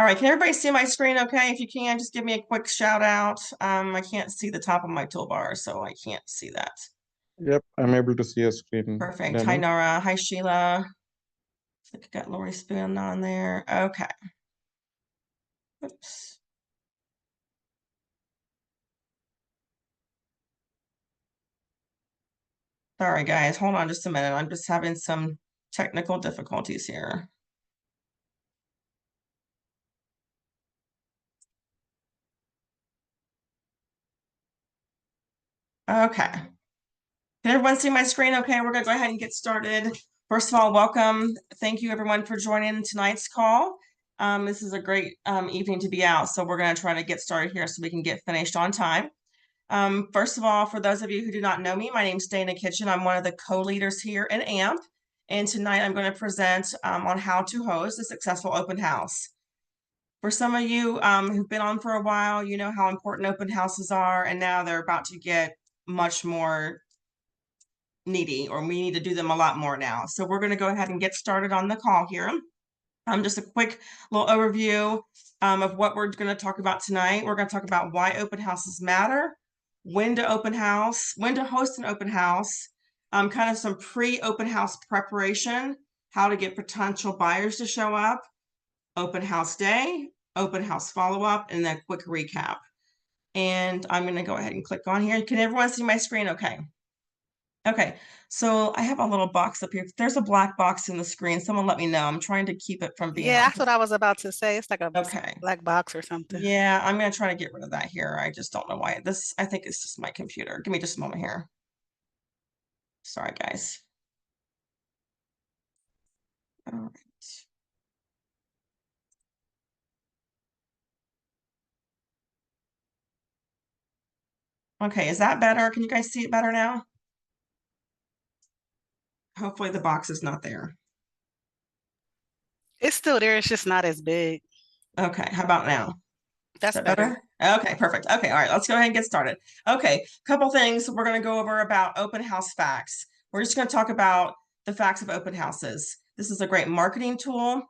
right, can everybody see my screen okay? If you can, just give me a quick shout out. I can't see the top of my toolbar, so I can't see that. Yep, I'm able to see your screen, Perfect. Hi, Danny. Nora. Hi, Sheila. Looks like I got Lori Spoon on there. Okay. Oops. Sorry, guys. Hold on just a minute. I'm just having some technical difficulties here. Okay. Can everyone see my screen okay? We're going to go ahead and get started. First of all, welcome. Thank you, everyone, for joining tonight's call. This is a great evening to be out, so we're going to try to get started here so we can get finished on time. First of all, for those of you who do not know me, my name is Dana Kitchen. I'm one of the co-leaders here in AMP, and tonight I'm going to present on how to host a successful open house. For some of you who've been on for a while, you know how important open houses are, and now they're about to get much more needy, or we need to do them a lot more now. So we're going to go ahead and get started on the call here. Just a quick little overview of what we're going to talk about tonight. We're going to talk about why open houses matter, when to host an open house, kind of some pre-open house preparation, how to get potential buyers to show up, open house day, open house follow-up, and then a quick recap. And I'm going to go ahead and click on here. Can everyone see my screen okay? Okay, so I have a little box up here. There's a black box in the screen. Someone let me know. I'm trying to keep it from being Yeah, on. that's what I was about to say. It's like a Okay. black box or something. Yeah, I'm gonna try to get rid of that here. I just don't know why. I think it's just my computer. Give me just a moment here. Sorry, guys. All right. Okay, is that better? Can you guys see it better now? Hopefully the box is not there. It's still there. It's just not as big. Okay, how about now? That's Is that better? Okay, perfect. Okay, all right, let's go ahead and get started. Okay, couple things we're going to go over about open house facts. We're just going to talk about the facts of open houses. This is a great marketing tool.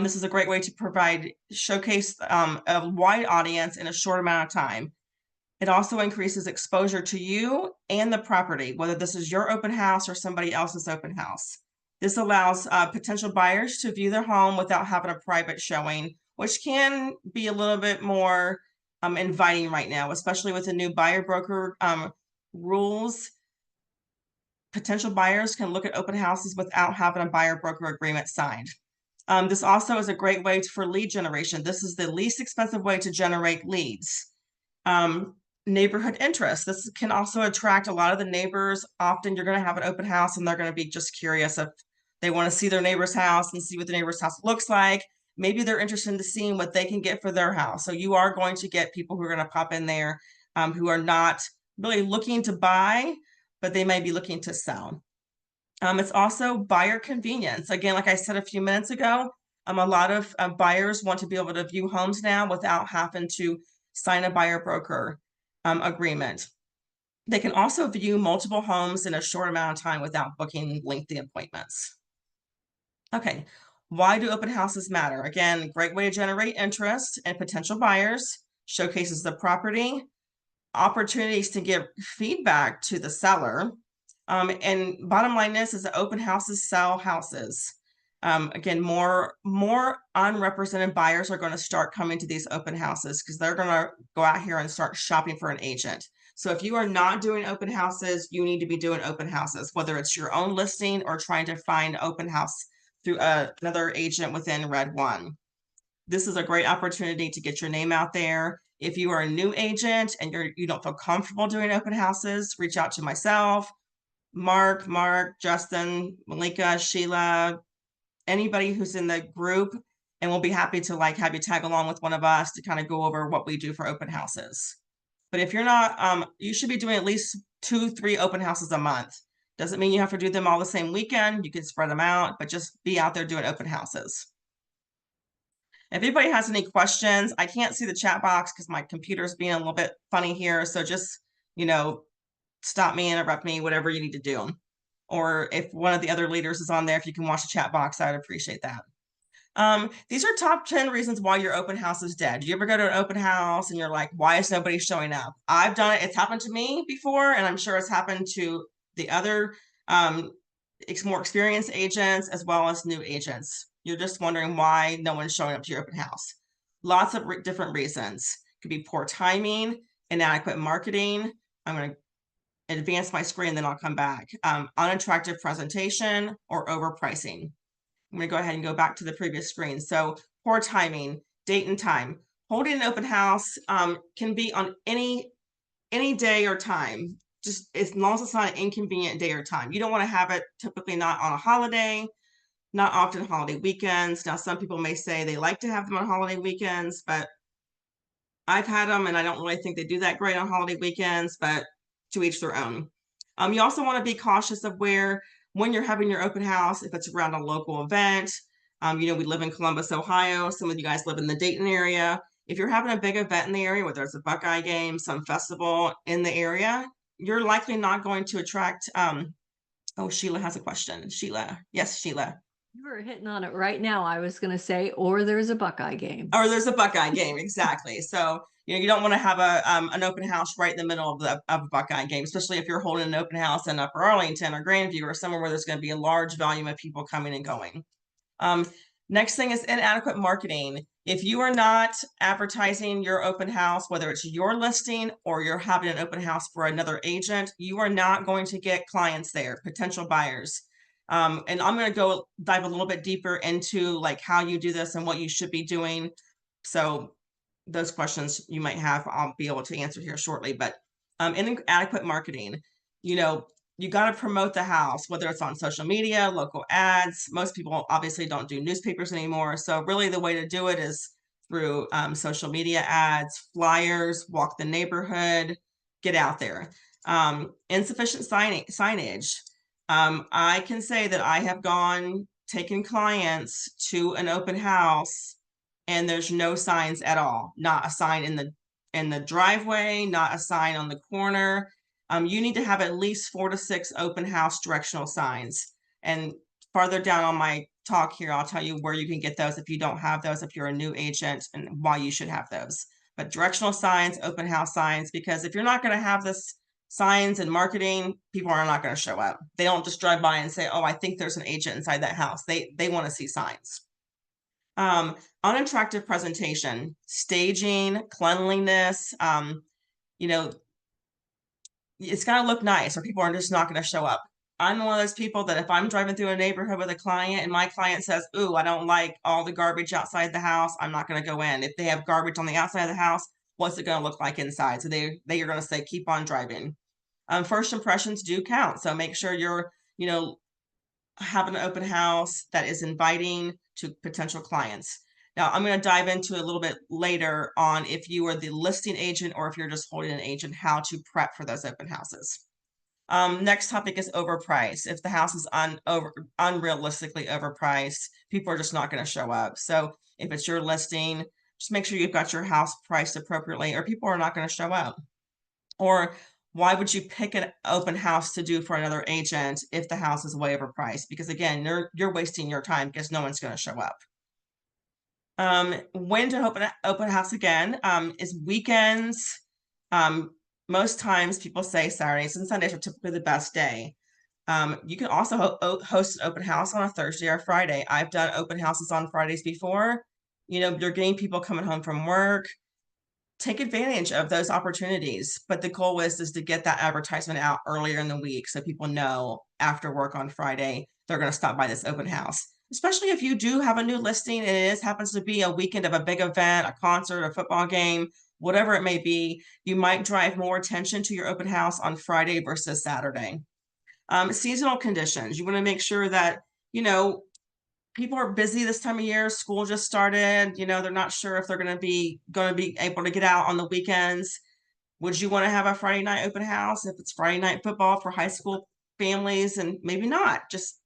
This is a great way to showcase a wide audience in a short amount of time. It also increases exposure to you and the property, whether this is your open house or somebody else's open house. This allows potential buyers to view their home without having a private showing, which can be a little bit more inviting right now, especially with the new buyer broker rules. Potential buyers can look at open houses without having a buyer broker agreement signed. This also is a great way for lead generation. This is the least expensive way to generate leads. Neighborhood interest. This can also attract a lot of the neighbors. Often you're going to have an open house and they're going to be just curious if they want to see their neighbor's house and see what the neighbor's house looks like. Maybe they're interested in seeing what they can get for their house. So you are going to get people who are going to pop in there who are not really looking to buy, but they may be looking to sell. It's also buyer convenience. Again, like I said a few minutes ago, a lot of buyers want to be able to view homes now without having to sign a buyer broker agreement. They can also view multiple homes in a short amount of time without booking lengthy appointments. Okay, why do open houses matter? Again, great way to generate interest and potential buyers, showcases the property, opportunities to give feedback to the seller. And bottom line is that open houses sell houses. Again, more unrepresented buyers are going to start coming to these open houses because they're going to go out here and start shopping for an agent. So if you are not doing open houses, you need to be doing open houses, whether it's your own listing or trying to find open house through another agent within Red One. This is a great opportunity to get your name out there. If you are a new agent and you don't feel comfortable doing open houses, reach out to myself, Mark, Justin, Malika, Sheila, anybody who's in the group, and we'll be happy to have you tag along with one of us to kind of go over what we do for open houses. But if you're not, you should be doing at least 2-3 open houses a month. Doesn't mean you have to do them all the same weekend. You can spread them out, but just be out there doing open houses. If anybody has any questions, I can't see the chat box because my computer's being a little bit funny here. So just, stop me, interrupt me, whatever you need to do. Or if one of the other leaders is on there, if you can watch the chat box, I'd appreciate that. These are top 10 reasons why your open house is dead. You ever go to an open house and you're like, why is nobody showing up? I've done it. It's happened to me before, and I'm sure it's happened to the other more experienced agents as well as new agents. You're just wondering why no one's showing up to your open house. Lots of different reasons. It could be poor timing, inadequate marketing. I'm going to advance my screen, then I'll come back. Unattractive presentation or overpricing. I'm going to go ahead and go back to the previous screen. So poor timing, date and time. Holding an open house can be on any day or time, just as long as it's not an inconvenient day or time. You don't want to have it typically not on a holiday, not often holiday weekends. Now, some people may say they like to have them on holiday weekends, but I've had them and I don't really think they do that great on holiday weekends, but to each their own. You also want to be cautious of when you're having your open house, if it's around a local event. We live in Columbus, Ohio. Some of you guys live in the Dayton area. If you're having a big event in the area, whether it's a Buckeye game, some festival in the area, you're likely not going to attract. Oh, Sheila has a question. Sheila. Yes, Sheila. You were hitting on it right now. I was going to say, or there's a Buckeye game. Or there's a Buckeye game, exactly. So you don't want to have an open house right in the middle of a Buckeye game, especially if you're holding an open house in Upper Arlington or Grandview or somewhere where there's going to be a large volume of people coming and going. Next thing is inadequate marketing. If you are not advertising your open house, whether it's your listing or you're having an open house for another agent, you are not going to get clients there, potential buyers. And I'm going to go dive a little bit deeper into like how you do this and what you should be doing. So those questions you might have, I'll be able to answer here shortly. But inadequate marketing, you got to promote the house, whether it's on social media, local ads. Most people obviously don't do newspapers anymore. So really the way to do it is through social media ads, flyers, walk the neighborhood, get out there. Insufficient signage. I can say that I have taken clients to an open house and there's no signs at all. Not a sign in the driveway, not a sign on the corner. You need to have at least 4 to 6 open house directional signs. And farther down on my talk here, I'll tell you where you can get those if you don't have those, if you're a new agent, and why you should have those. But directional signs, open house signs, because if you're not going to have this signs and marketing, people are not going to show up. They don't just drive by and say, oh, I think there's an agent inside that house. They want to see signs. Unattractive presentation, staging, cleanliness, it's got to look nice or people are just not going to show up. I'm one of those people that if I'm driving through a neighborhood with a client and my client says, ooh, I don't like all the garbage outside the house, I'm not going to go in. If they have garbage on the outside of the house, what's it going to look like inside? So they are going to say, keep on driving. First impressions do count. So make sure you're, having an open house that is inviting to potential clients. Now, I'm going to dive into a little bit later on if you are the listing agent or if you're just holding an agent, how to prep for those open houses. Next topic is overpriced. If the house is unrealistically overpriced, people are just not going to show up. So if it's your listing, just make sure you've got your house priced appropriately or people are not going to show up. Or why would you pick an open house to do for another agent if the house is way overpriced? Because again, you're wasting your time because no one's going to show up. When to open house again is weekends. Most times people say Saturdays and Sundays are typically the best day. You can also host an open house on a Thursday or Friday. I've done open houses on Fridays before. You're getting people coming home from work. Take advantage of those opportunities. But the goal is to get that advertisement out earlier in the week so people know after work on Friday, they're going to stop by this open house. Especially if you do have a new listing and it happens to be a weekend of a big event, a concert, a football game, whatever it may be, you might drive more attention to your open house on Friday versus Saturday. Seasonal conditions. You want to make sure that, people are busy this time of year. School just started. They're not sure if they're going to be able to get out on the weekends. Would you want to have a Friday night open house if it's Friday night football for high school families? And maybe not. Just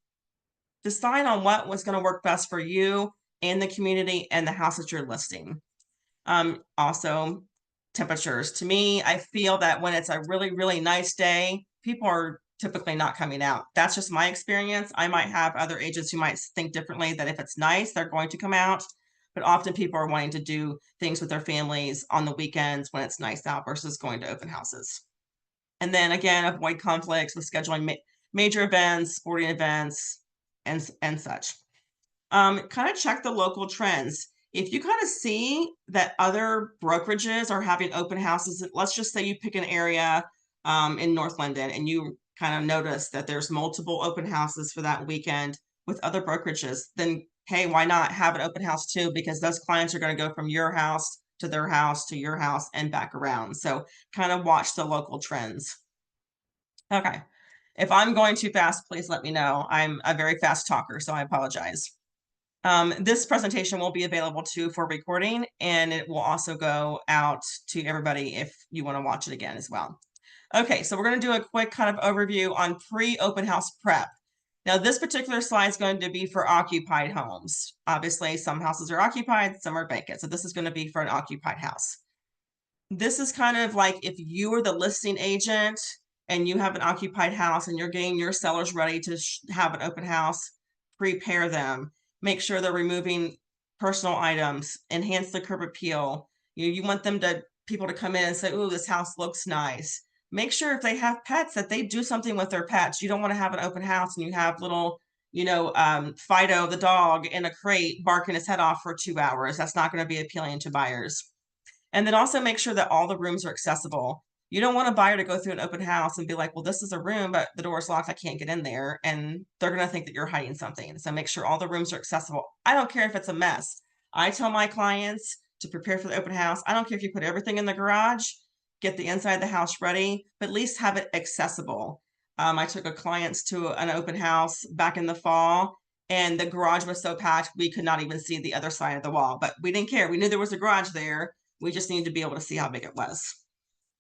decide on what was going to work best for you and the community and the house that you're listing. Also, temperatures. To me, I feel that when it's a really, really nice day, people are typically not coming out. That's just my experience. I might have other agents who might think differently, that if it's nice, they're going to come out. But often people are wanting to do things with their families on the weekends when it's nice out versus going to open houses. And then again, avoid conflicts with scheduling major events, sporting events, and such. Kind of check the local trends. If you kind of see that other brokerages are having open houses, let's just say you pick an area in North London and you kind of notice that there's multiple open houses for that weekend with other brokerages, then hey, why not have an open house too? Because those clients are going to go from your house to their house to your house and back around. So kind of watch the local trends. Okay. If I'm going too fast, please let me know. I'm a very fast talker, so I apologize. This presentation will be available too for recording, and it will also go out to everybody if you want to watch it again as well. Okay, so we're going to do a quick kind of overview on pre-open house prep. Now, this particular slide is going to be for occupied homes. Obviously, some houses are occupied, some are vacant. So this is going to be for an occupied house. This is kind of like if you are the listing agent and you have an occupied house and you're getting your sellers ready to have an open house, prepare them. Make sure they're removing personal items, enhance the curb appeal. You want them to, people to come in and say, "Oh, this house looks nice." Make sure if they have pets that they do something with their pets. You don't want to have an open house and you have little, Fido the dog in a crate barking his head off for 2 hours. That's not going to be appealing to buyers. And then also make sure that all the rooms are accessible. You don't want a buyer to go through an open house and be like, well, this is a room, but the door is locked. I can't get in there. And they're going to think that you're hiding something. So make sure all the rooms are accessible. I don't care if it's a mess. I tell my clients to prepare for the open house. I don't care if you put everything in the garage, get the inside of the house ready, but at least have it accessible. I took a client to an open house back in the fall, and the garage was so packed, we could not even see the other side of the wall, but we didn't care. We knew there was a garage there. We just needed to be able to see how big it was.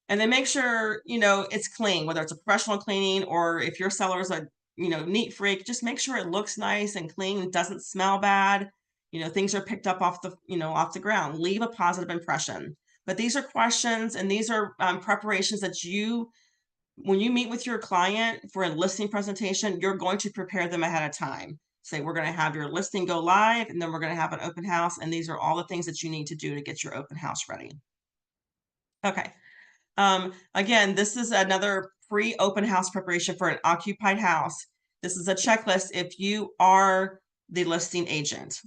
And then make sure, it's clean, whether it's a professional cleaning or if your seller is a, neat freak, just make sure it looks nice and clean, doesn't smell bad. Things are picked up off the ground. Leave a positive impression. But these are questions and these are preparations that when you meet with your client for a listing presentation, you're going to prepare them ahead of time. Say, we're going to have your listing go live, and then we're going to have an open house. And these are all the things that you need to do to get your open house ready. Okay. Again, this is another pre-open house preparation for an occupied house. This is a checklist if you are the listing agent.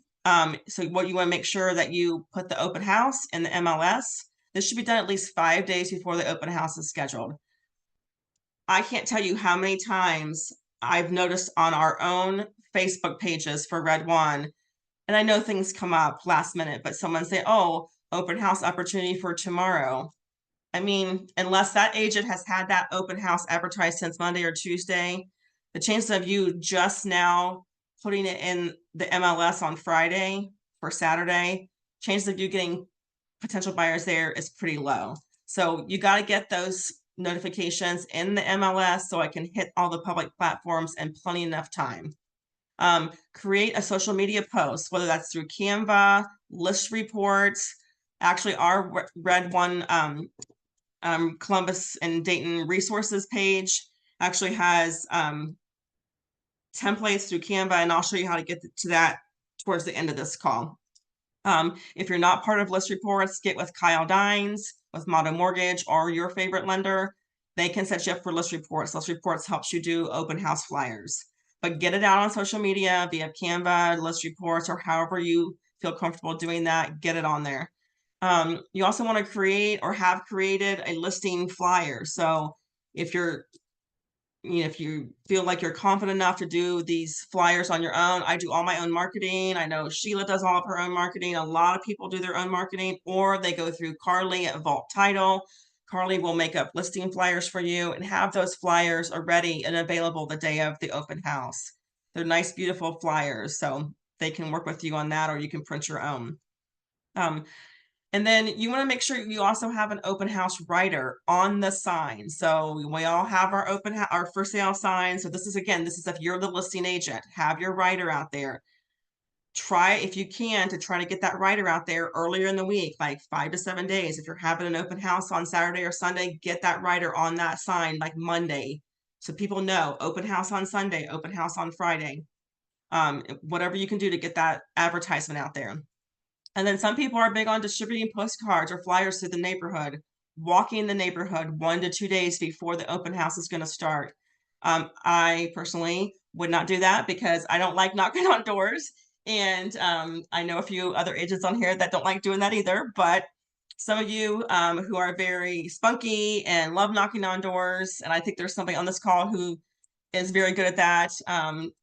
So what you want to make sure that you put the open house in the MLS. This should be done at least 5 days before the open house is scheduled. I can't tell you how many times I've noticed on our own Facebook pages for Red One, and I know things come up last minute, but someone say, "Oh, open house opportunity for tomorrow." I mean, unless that agent has had that open house advertised since Monday or Tuesday, the chances of you just now putting it in the MLS on Friday for Saturday, chances of you getting potential buyers there is pretty low. So you got to get those notifications in the MLS so I can hit all the public platforms in plenty enough time. Create a social media post, whether that's through Canva, list reports. Actually, our Red One Columbus and Dayton resources page actually has templates through Canva, and I'll show you how to get to that towards the end of this call. If you're not part of list reports, get with Kyle Dines with Motto Mortgage or your favorite lender. They can set you up for list reports. List reports helps you do open house flyers, but get it out on social media via Canva, list reports, or however you feel comfortable doing that, get it on there. You also want to create or have created a listing flyer. So if if you feel like you're confident enough to do these flyers on your own, I do all my own marketing. I know Sheila does all of her own marketing. A lot of people do their own marketing, or they go through Carly at Vault Title. Carly will make up listing flyers for you and have those flyers are ready and available the day of the open house. They're nice, beautiful flyers. So they can work with you on that, or you can print your own. And then you want to make sure you also have an open house writer on the sign. So we all have our our for sale sign. So this is if you're the listing agent, have your writer out there. Try, if you can, to try to get that writer out there earlier in the week, like 5 to 7 days. If you're having an open house on Saturday or Sunday, get that writer on that sign like Monday, So people know open house on Sunday, open house on Friday. Whatever you can do to get that advertisement out there. And then some people are big on distributing postcards or flyers through the neighborhood, walking the neighborhood 1 to 2 days before the open house is going to start. I personally would not do that because I don't like knocking on doors. And I know a few other agents on here that don't like doing that either. But some of you who are very spunky and love knocking on doors, and I think there's somebody on this call who is very good at that.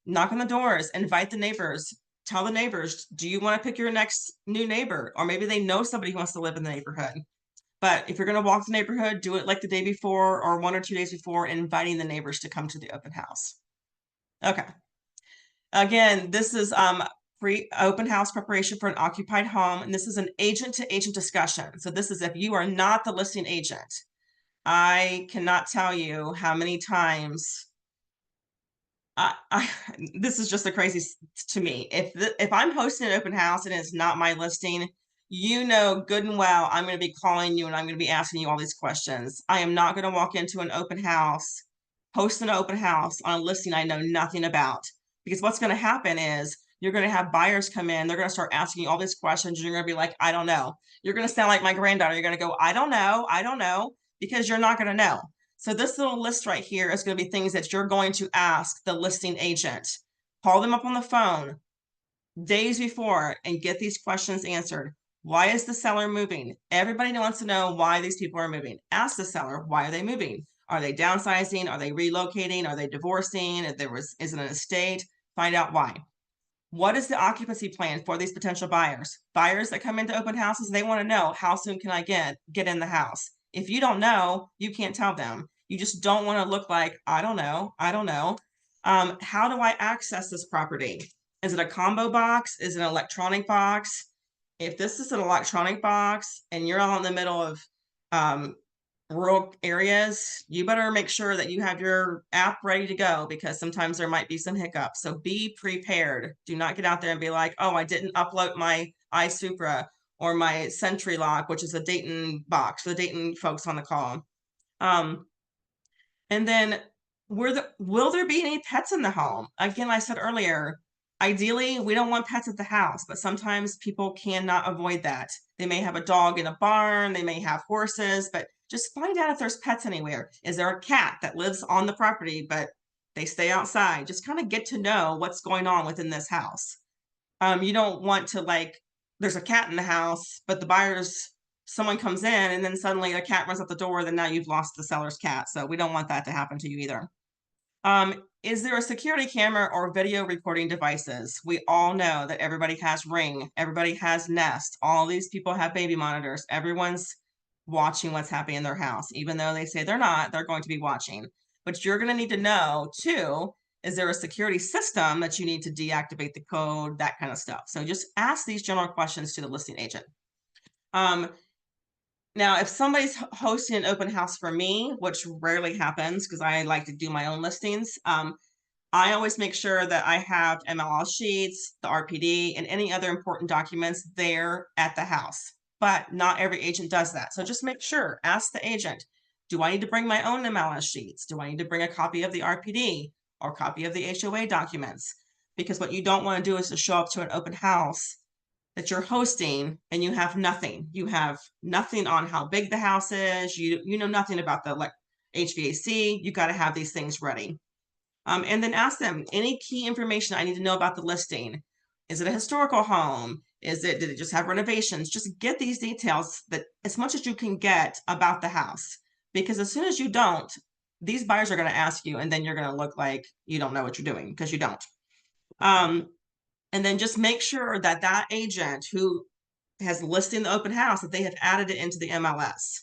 Knock on the doors, invite the neighbors, tell the neighbors, do you want to pick your next new neighbor? Or maybe they know somebody who wants to live in the neighborhood. But if you're going to walk the neighborhood, do it like the day before or 1 or 2 days before, inviting the neighbors to come to the open house. Okay. Again, this is open house preparation for an occupied home. And this is an agent to agent discussion. So this is if you are not the listing agent. I cannot tell you how many times this is just the craziest to me. If I'm hosting an open house and it's not my listing, you know good and well I'm going to be calling you and I'm going to be asking you all these questions. I am not going to walk into an open house, host an open house on a listing I know nothing about, because what's going to happen is you're going to have buyers come in, they're going to start asking you all these questions, and you're going to be like, I don't know. You're going to sound like my granddaughter. You're going to go, I don't know, because you're not going to know. So this little list right here is going to be things that you're going to ask the listing agent. Call them up on the phone days before and get these questions answered. Why is the seller moving? Everybody wants to know why these people are moving. Ask the seller, why are they moving? Are they downsizing? Are they relocating? Are they divorcing? If is it an estate? Find out why. What is the occupancy plan for these potential buyers? Buyers that come into open houses, they want to know, how soon can I get in the house? If you don't know, you can't tell them. You just don't want to look like, I don't know. How do I access this property? Is it a combo box? Is it an electronic box? If this is an electronic box and you're all in the middle of rural areas, you better make sure that you have your app ready to go, because sometimes there might be some hiccups. So be prepared. Do not get out there and be like, oh, I didn't upload my iSupra or my Sentry Lock, which is a Dayton box for the Dayton folks on the call. And then will there be any pets in the home? Again, I said earlier, ideally, we don't want pets at the house, but sometimes people cannot avoid that. They may have a dog in a barn, they may have horses, but just find out if there's pets anywhere. Is there a cat that lives on the property, but they stay outside? Just kind of get to know what's going on within this house. You don't want to, there's a cat in the house, but someone comes in and then suddenly a cat runs out the door, then now you've lost the seller's cat. So we don't want that to happen to you either. Is there a security camera or video recording devices? We all know that everybody has Ring, everybody has Nest, all these people have baby monitors. Everyone's watching what's happening in their house. Even though they say they're not, they're going to be watching. But you're going to need to know too, is there a security system that you need to deactivate the code, that kind of stuff. So just ask these general questions to the listing agent. Now, if somebody's hosting an open house for me, which rarely happens because I like to do my own listings, I always make sure that I have MLS sheets, the RPD, and any other important documents there at the house. But not every agent does that. So just make sure, ask the agent, do I need to bring my own MLS sheets? Do I need to bring a copy of the RPD or a copy of the HOA documents? Because what you don't want to do is to show up to an open house that you're hosting and you have nothing. You have nothing on how big the house is. You know nothing about the HVAC. You got to have these things ready. And then ask them any key information I need to know about the listing. Is it a historical home? Did it just have renovations? Just get these details, that as much as you can get about the house, because as soon as you don't, these buyers are going to ask you, and then you're going to look like you don't know what you're doing because you don't. And then just make sure that that agent who has listing the open house, that they have added it into the MLS.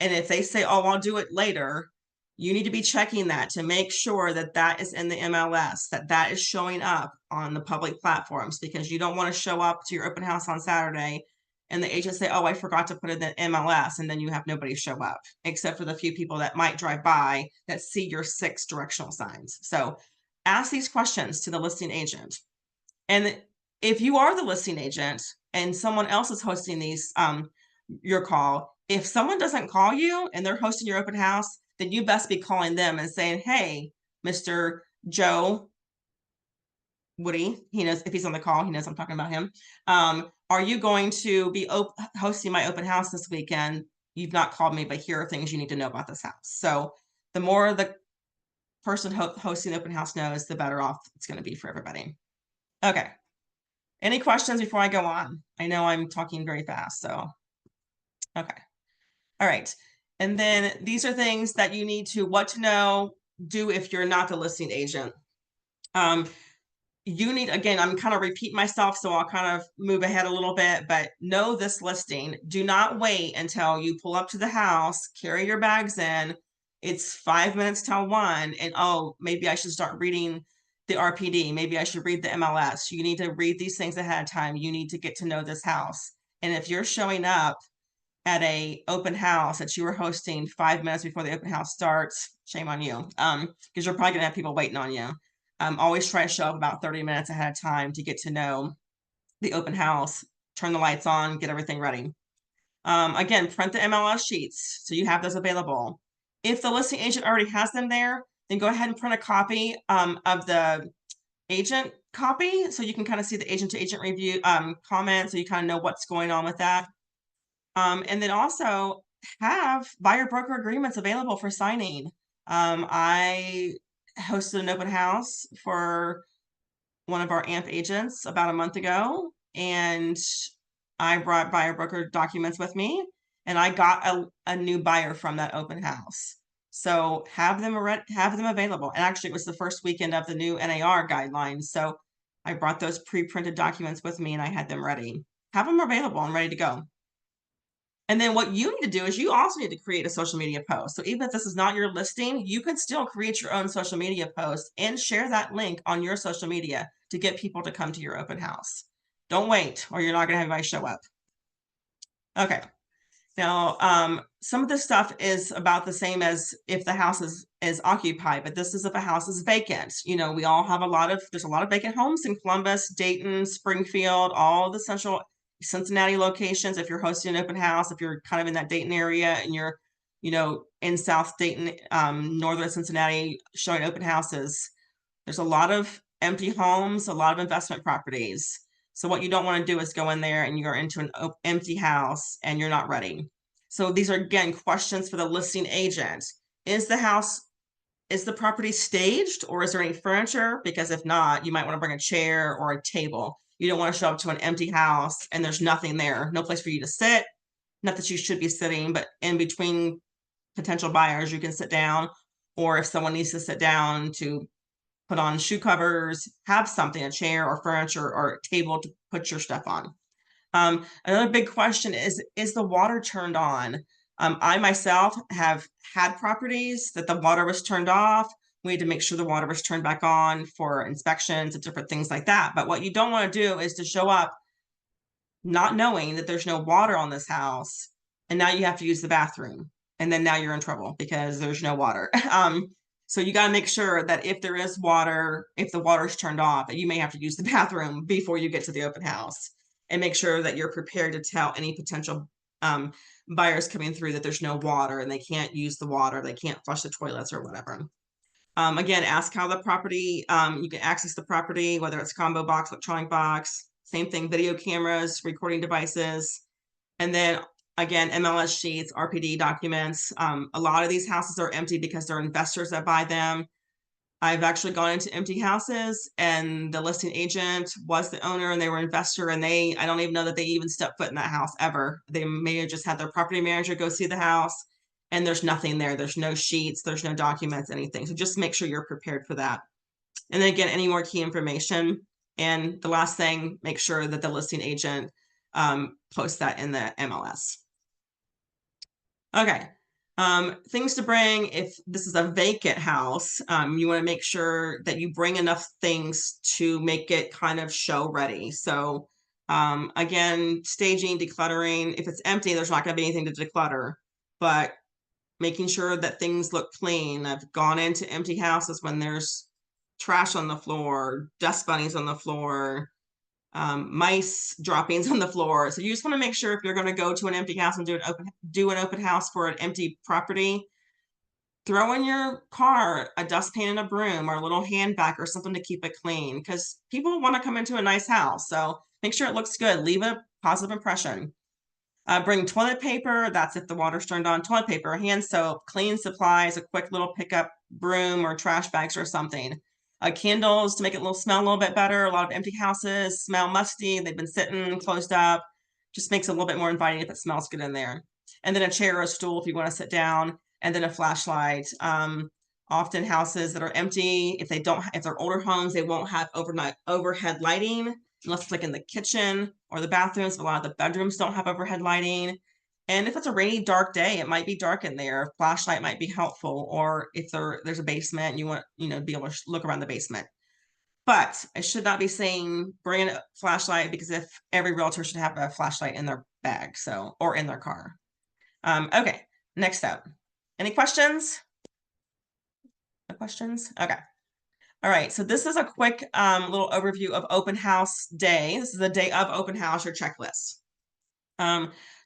And if they say, oh, I'll do it later, you need to be checking that to make sure that that is in the MLS, that is showing up on the public platforms, because you don't want to show up to your open house on Saturday and the agent say, oh, I forgot to put it in the MLS, and then you have nobody show up, except for the few people that might drive by that see your 6 directional signs. So ask these questions to the listing agent. And if you are the listing agent and someone else is hosting these, your call, if someone doesn't call you and they're hosting your open house, then you best be calling them and saying, hey, Mr. Joe Woody, he knows if he's on the call, he knows I'm talking about him. Are you going to be hosting my open house this weekend? You've not called me, but here are things you need to know about this house. So the more the person hosting the open house knows, the better off it's going to be for everybody. Okay. Any questions before I go on? I know I'm talking very fast, so. Okay. All right. And then these are things that you need to, what to know, do if you're not the listing agent. You need, again, I'm kind of repeat myself, so I'll kind of move ahead a little bit, but know this listing. Do not wait until you pull up to the house, carry your bags in. It's 5 minutes till 1, and oh, maybe I should start reading the RPD. Maybe I should read the MLS. You need to read these things ahead of time. You need to get to know this house. And if you're showing up at a open house that you were hosting 5 minutes before the open house starts, shame on you. Because you're probably gonna have people waiting on you. Always try to show up about 30 minutes ahead of time to get to know the open house, turn the lights on, get everything ready. Again, print the MLS sheets so you have those available. If the listing agent already has them there, then go ahead and print a copy of the agent copy so you can kind of see the agent to agent review comment, so you kind of know what's going on with that. And then also have buyer broker agreements available for signing. I hosted an open house for one of our AMP agents about a month ago, and I brought buyer broker documents with me, and I got a new buyer from that open house. So have them available. And actually, it was the first weekend of the new NAR guidelines. So I brought those pre-printed documents with me, and I had them ready. Have them available and ready to go. And then what you need to do is you also need to create a social media post. So even if this is not your listing, you can still create your own social media post and share that link on your social media to get people to come to your open house. Don't wait, or you're not going to have anybody show up. Okay. Now, some of this stuff is about the same as if the house is occupied, but this is if a house is vacant. You know, we all have there's a lot of vacant homes in Columbus, Dayton, Springfield, all the central Cincinnati locations. If you're hosting an open house, if you're kind of in that Dayton area and you're, you know, in South Dayton, northern Cincinnati showing open houses, there's a lot of empty homes, a lot of investment properties. So what you don't want to do is go in there and you're into an empty house and you're not ready. So these are, again, questions for the listing agent. Is the property staged, or is there any furniture? Because if not, you might want to bring a chair or a table. You don't want to show up to an empty house and there's nothing there, no place for you to sit. Not that you should be sitting, but in between potential buyers, you can sit down, or if someone needs to sit down to put on shoe covers, have something, a chair or furniture or a table to put your stuff on. Another big question is the water turned on? I myself have had properties that the water was turned off. We had to make sure the water was turned back on for inspections and different things like that. But what you don't want to do is to show up not knowing that there's no water on this house, and now you have to use the bathroom. And then now you're in trouble because there's no water. So you got to make sure that if there is water, if the water's turned off, that you may have to use the bathroom before you get to the open house, and make sure that you're prepared to tell any potential buyers coming through that there's no water and they can't use the water, they can't flush the toilets or whatever. Again, ask how the property, you can access the property, whether it's combo box, electronic box, same thing, video cameras, recording devices, and then again, MLS sheets, RPD documents. A lot of these houses are empty because they're investors that buy them. I've actually gone into empty houses and the listing agent was the owner and they were investor, and I don't even know that they even stepped foot in that house ever. They may have just had their property manager go see the house and there's nothing there. There's no sheets, there's no documents, anything. So just make sure you're prepared for that. And then again, any more key information. And the last thing, make sure that the listing agent posts that in the MLS. Okay. Things to bring if this is a vacant house. You want to make sure that you bring enough things to make it kind of show ready. So again, staging, decluttering. If it's empty, there's not going to be anything to declutter, but making sure that things look clean. I've gone into empty houses when there's trash on the floor, dust bunnies on the floor, mice droppings on the floor. So you just want to make sure if you're going to go to an empty house and do an open house for an empty property, throw in your car a dustpan and a broom or a little hand vac or something to keep it clean, because people want to come into a nice house. So make sure it looks good. Leave a positive impression. Bring toilet paper. That's if the water's turned on. Toilet paper, hand soap, cleaning supplies, a quick little pickup broom or trash bags or something. Candles to make it smell a little bit better. A lot of empty houses smell musty. They've been sitting closed up. Just makes it a little bit more inviting if it smells good in there. And then a chair or a stool if you want to sit down, and then a flashlight. Often houses that are empty, if they're older homes, they won't have overhead lighting unless it's like in the kitchen or the bathrooms. A lot of the bedrooms don't have overhead lighting. And if it's a rainy, dark day, it might be dark in there. A flashlight might be helpful. Or if there's a basement and you want, to be able to look around the basement. But I should not be saying bring a flashlight, because if every realtor should have a flashlight in their bag, or in their car. Okay, next up. Any questions? No questions? Okay. All right, so this is a quick little overview of open house day. This is the day of open house, your checklist.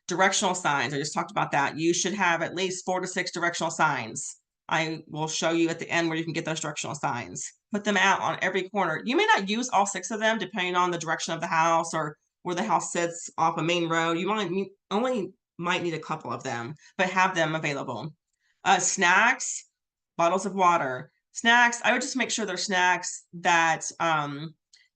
Directional signs, I just talked about that. You should have at least 4 to 6 directional signs. I will show you at the end where you can get those directional signs. Put them out on every corner. You may not use all 6 of them depending on the direction of the house or where the house sits off a main road. You might need a couple of them, but have them available. Snacks, bottles of water. Snacks, I would just make sure they're snacks that,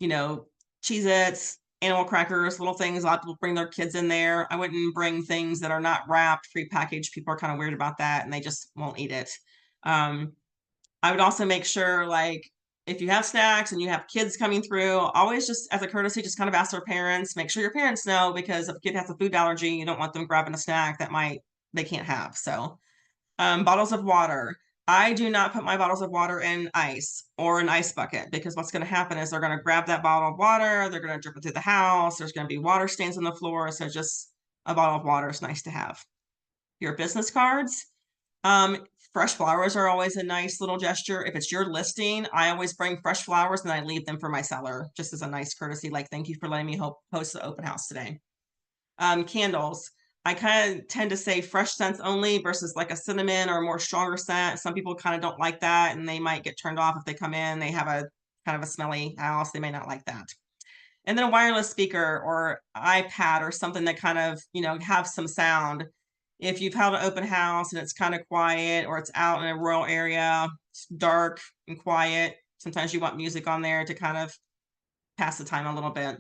Cheez-Its, animal crackers, little things. A lot of people bring their kids in there. I wouldn't bring things that are not wrapped, prepackaged. People are kind of weird about that and they just won't eat it. I would also make sure, like, if you have snacks and you have kids coming through, always just as a courtesy, just kind of ask their parents, make sure your parents know, because if a kid has a food allergy, you don't want them grabbing a snack that they can't have. So, bottles of water. I do not put my bottles of water in ice or an ice bucket, because what's going to happen is they're going to grab that bottle of water, they're going to drip it through the house, there's going to be water stains on the floor, so just a bottle of water is nice to have. Your business cards. Fresh flowers are always a nice little gesture. If it's your listing, I always bring fresh flowers and I leave them for my seller, just as a nice courtesy, like, thank you for letting me host the open house today. Candles. I kind of tend to say fresh scents only versus like a cinnamon or a more stronger scent. Some people kind of don't like that and they might get turned off if they come in. They have a kind of a smelly house. They may not like that. And then a wireless speaker or iPad or something that kind of, have some sound. If you've held an open house and it's kind of quiet, or it's out in a rural area, it's dark and quiet, sometimes you want music on there to kind of pass the time a little bit.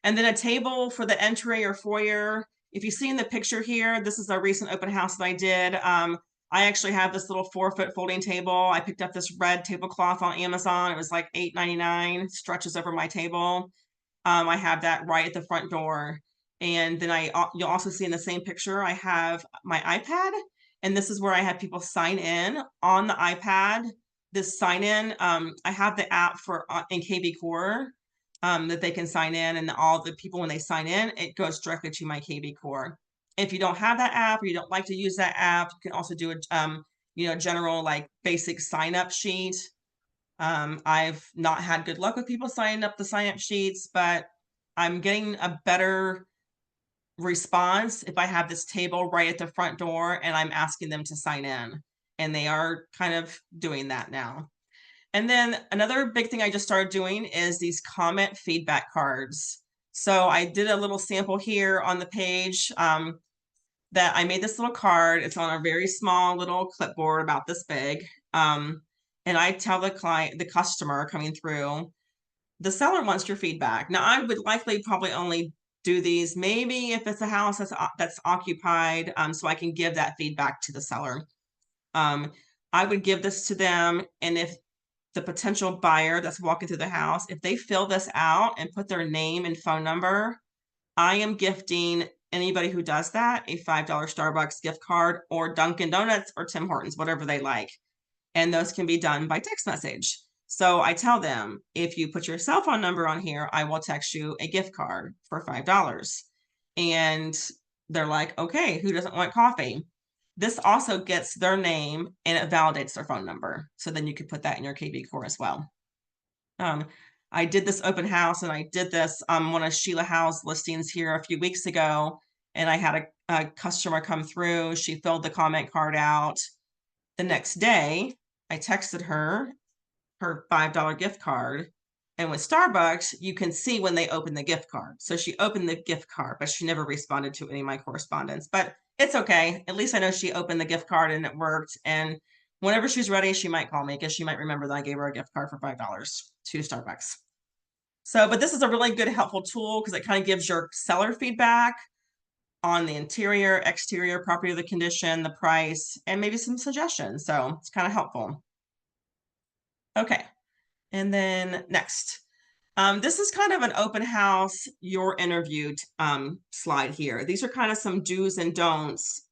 And then a table for the entry or foyer. If you see in the picture here, this is a recent open house that I did. I actually have this little 4-foot folding table. I picked up this red tablecloth on Amazon. It was like $8.99, stretches over my table. I have that right at the front door. And then you'll also see in the same picture, I have my iPad, and this is where I have people sign in on the iPad. This sign in, I have the app in KB Core that they can sign in, and all the people, when they sign in, it goes directly to my KB Core. If you don't have that app or you don't like to use that app, you can also do a general, like, basic sign up sheet. I've not had good luck with people signing up the sign up sheets, but I'm getting a better response if I have this table right at the front door and I'm asking them to sign in, and they are kind of doing that now. And then another big thing I just started doing is these comment feedback cards. So I did a little sample here on the page that I made this little card. It's on a very small little clipboard about this big. And I tell the customer coming through, the seller wants your feedback. Now, I would likely probably only do these maybe if it's a house that's occupied, so I can give that feedback to the seller. I would give this to them, and if the potential buyer that's walking through the house, if they fill this out and put their name and phone number, I am gifting anybody who does that a $5 Starbucks gift card, or Dunkin' Donuts or Tim Hortons, whatever they like. And those can be done by text message. So I tell them, if you put your cell phone number on here, I will text you a gift card for $5. And they're like, okay, who doesn't want coffee? This also gets their name and it validates their phone number. So then you could put that in your KB Core as well. I did this open house, and I did this one of Sheila Howe's listings here a few weeks ago. And I had a customer come through. She filled the comment card out. The next day, I texted her $5 gift card. And with Starbucks, you can see when they open the gift card. So she opened the gift card, but she never responded to any of my correspondence. But it's okay. At least I know she opened the gift card and it worked. And whenever she's ready, she might call me because she might remember that I gave her a gift card for $5 to Starbucks. So, but this is a really good, helpful tool because it kind of gives your seller feedback on the interior, exterior, property of the condition, the price, and maybe some suggestions. So it's kind of helpful. Okay. And then next, this is kind of an open house, your interviewed slide here. These are kind of some do's and don'ts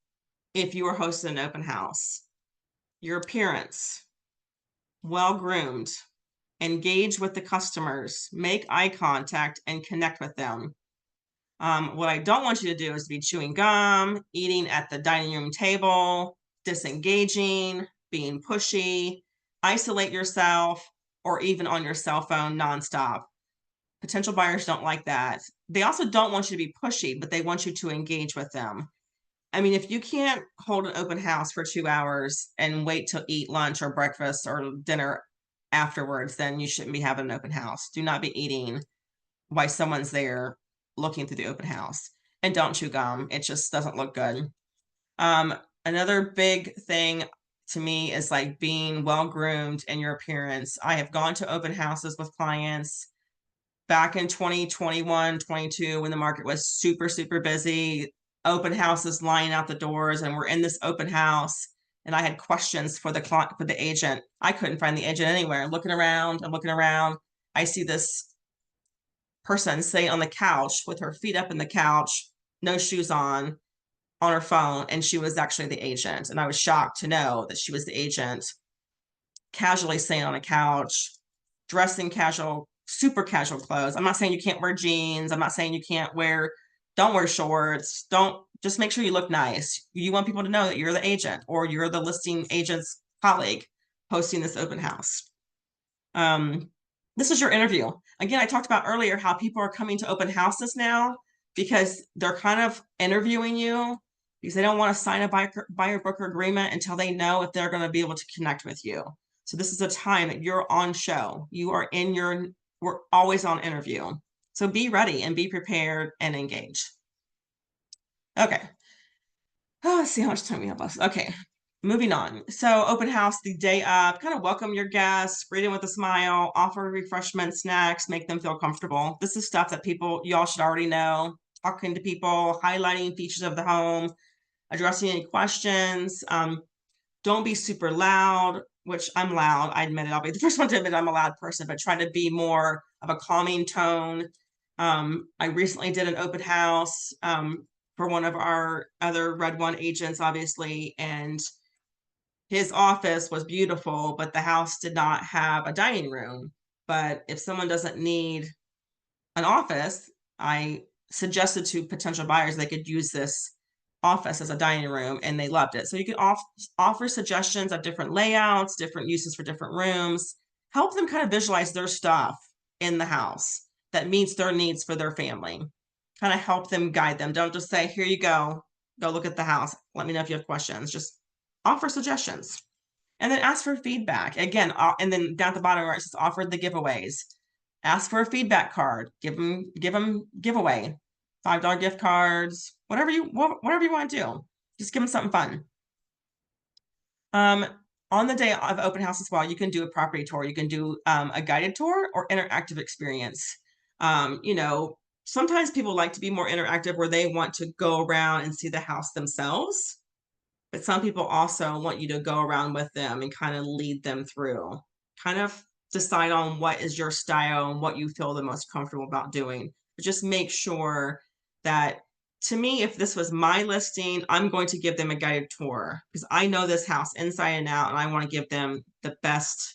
if you were hosting an open house. Your appearance, well-groomed, engage with the customers, make eye contact and connect with them. What I don't want you to do is be chewing gum, eating at the dining room table, disengaging, being pushy, isolate yourself, or even on your cell phone nonstop. Potential buyers don't like that. They also don't want you to be pushy, but they want you to engage with them. I mean, if you can't hold an open house for 2 hours and wait to eat lunch or breakfast or dinner afterwards, then you shouldn't be having an open house. Do not be eating while someone's there looking through the open house. And don't chew gum. It just doesn't look good. Another big thing to me is like being well-groomed in your appearance. I have gone to open houses with clients back in 2021, 22, when the market was super, super busy, open houses lining out the doors, and we're in this open house. And I had questions for the client, for the agent. I couldn't find the agent anywhere. Looking around and looking around, I see this person sitting on the couch with her feet up in the couch, no shoes on her phone, and she was actually the agent. And I was shocked to know that she was the agent, casually sitting on a couch, dressed in casual, super casual clothes. I'm not saying you can't wear jeans. I'm not saying you can't don't wear shorts. Just make sure you look nice. You want people to know that you're the agent or you're the listing agent's colleague hosting this open house. This is your interview. Again, I talked about earlier how people are coming to open houses now because they're kind of interviewing you because they don't want to sign a buyer broker agreement until they know if they're going to be able to connect with you. So this is a time that you're on show. You are we're always on interview. So be ready and be prepared and engage. Okay. Oh, let's see how much time we have left. Okay. Moving on. So open house the day of, kind of welcome your guests, greet them with a smile, offer refreshments, snacks, make them feel comfortable. This is stuff that y'all should already know. Talking to people, highlighting features of the home, addressing any questions. Don't be super loud, which I'm loud. I admit it. I'll be the first one to admit I'm a loud person, but try to be more of a calming tone. I recently did an open house for one of our other Red One agents, obviously, and his office was beautiful, but the house did not have a dining room. But if someone doesn't need an office, I suggested to potential buyers they could use this office as a dining room, and they loved it. So you can offer suggestions of different layouts, different uses for different rooms, help them kind of visualize their stuff in the house that meets their needs for their family. Kind of help them, guide them. Don't just say, here you go look at the house. Let me know if you have questions. Just offer suggestions. And then ask for feedback. Again, and then down at the bottom where it says offer the giveaways. Ask for a feedback card. Give them giveaway. $5 gift cards, whatever you want to do. Just give them something fun. On the day of open house as well, you can do a property tour. You can do a guided tour or interactive experience. You know, sometimes people like to be more interactive where they want to go around and see the house themselves. But some people also want you to go around with them and kind of lead them through. Kind of decide on what is your style and what you feel the most comfortable about doing. But just make sure that, to me, if this was my listing, I'm going to give them a guided tour because I know this house inside and out, and I want to give them the best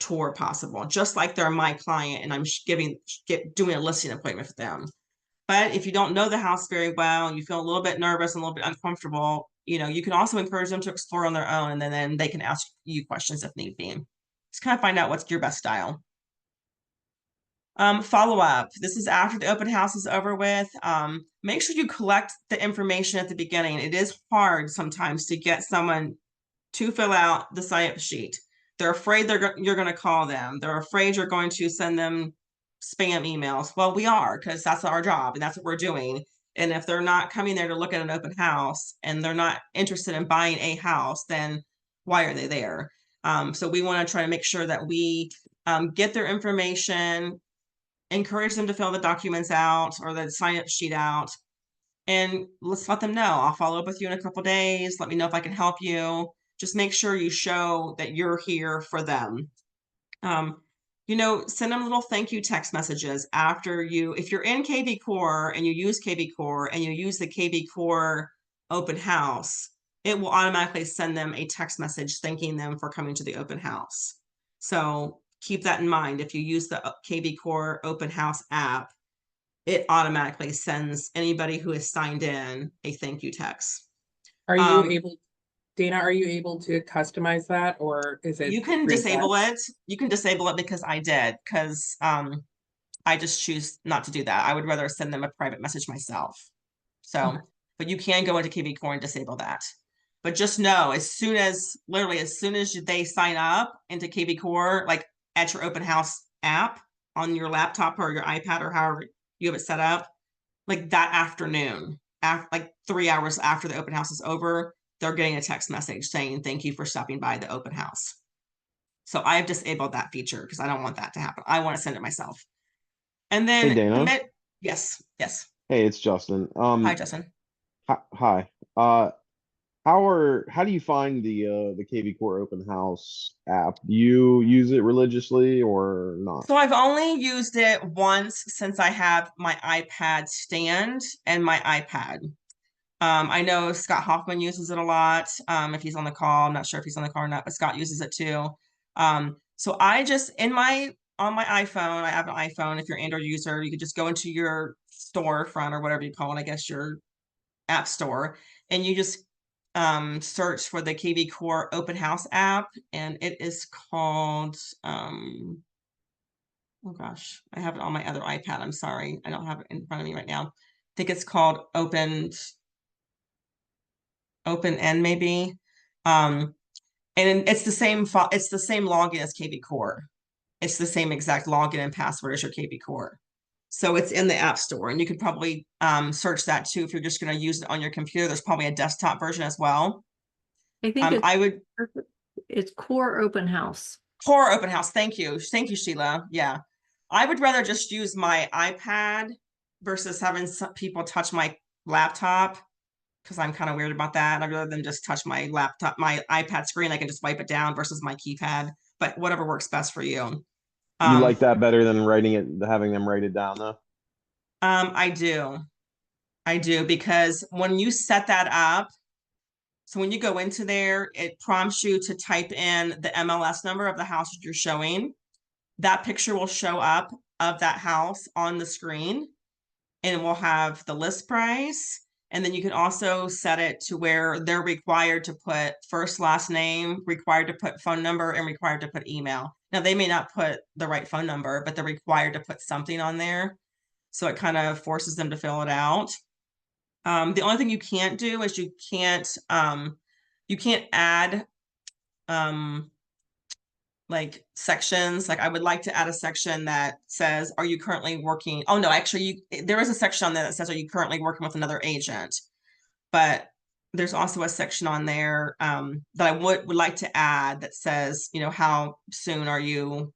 tour possible, just like they're my client and I'm doing a listing appointment for them. But if you don't know the house very well and you feel a little bit nervous and a little bit uncomfortable, you know, you can also encourage them to explore on their own, and then they can ask you questions if need be. Just kind of find out what's your best style. Follow up. This is after the open house is over with. Make sure you collect the information at the beginning. It is hard sometimes to get someone to fill out the sign up sheet. They're afraid you're going to call them. They're afraid you're going to send them spam emails. Well, we are, because that's our job and that's what we're doing. And if they're not coming there to look at an open house and they're not interested in buying a house, then why are they there? So we want to try to make sure that we get their information, encourage them to fill the documents out or the sign up sheet out, and let's let them know. I'll follow up with you in a couple days. Let me know if I can help you. Just make sure you show that you're here for them. You know, send them little thank you text messages after if you're in KV Core and you use KV Core and you use the KV Core open house, it will automatically send them a text message thanking them for coming to the open house. So keep that in mind. If you use the KV Core open house app, it automatically sends anybody who is signed in a thank you text. Are you able, Dana, are you able to customize that, or is it? You can preset? disable it. You can disable it because I did, because I just choose not to do that. I would rather send them a private message myself. So, Okay. but you can go into KV Core and disable that. But just know, literally as soon as they sign up into KV Core, like at your open house app on your laptop or your iPad or however you have it set up, like that afternoon, like 3 hours after the open house is over, they're getting a text message saying, thank you for stopping by the open house. So I've disabled that feature because I don't want that to happen. I want to send it myself. And then Hey, Dana. Yes. Hey, it's Justin. Hi, Justin. Hi. How do you find the KV Core Open House app? Do you use it religiously or not? So I've only used it once since I have my iPad stand and my iPad. I know Scott Hoffman uses it a lot. If he's on the call, I'm not sure if he's on the call or not, but Scott uses it too. So I just on my iPhone, I have an iPhone. If you're an Android user, you could just go into your storefront or whatever you call it, I guess your app store, and you just search for the KV Core Open House app, and it is called oh gosh, I have it on my other iPad. I'm sorry, I don't have it in front of me right now. I think it's called Open End maybe. And it's the same login as KV Core. It's the same exact login and password as your KV Core. So it's in the App Store, and you could probably search that too if you're just going to use it on your computer. There's probably a desktop version as well. I think I it's Core Open House. Core Open House. Thank you, Sheila. Yeah, I would rather just use my iPad versus having some people touch my laptop, because I'm kind of weird about that. I'd rather than just touch my laptop, my iPad screen. I can just wipe it down versus my keypad. But whatever works best for you. You like that better than having them write it down though? I do, because when you set that up, so when you go into there, it prompts you to type in the MLS number of the house that you're showing. That picture will show up of that house on the screen, and we'll have the list price. And then you can also set it to where they're required to put first, last name, required to put phone number, and required to put email. Now, they may not put the right phone number, but they're required to put something on there. So it kind of forces them to fill it out. The only thing you can't do is you can't add like sections. Like I would like to add a section that says, are you currently working? Oh no, actually there is a section on there that says, are you currently working with another agent? But there's also a section on there that I would like to add that says, you know, how soon are you?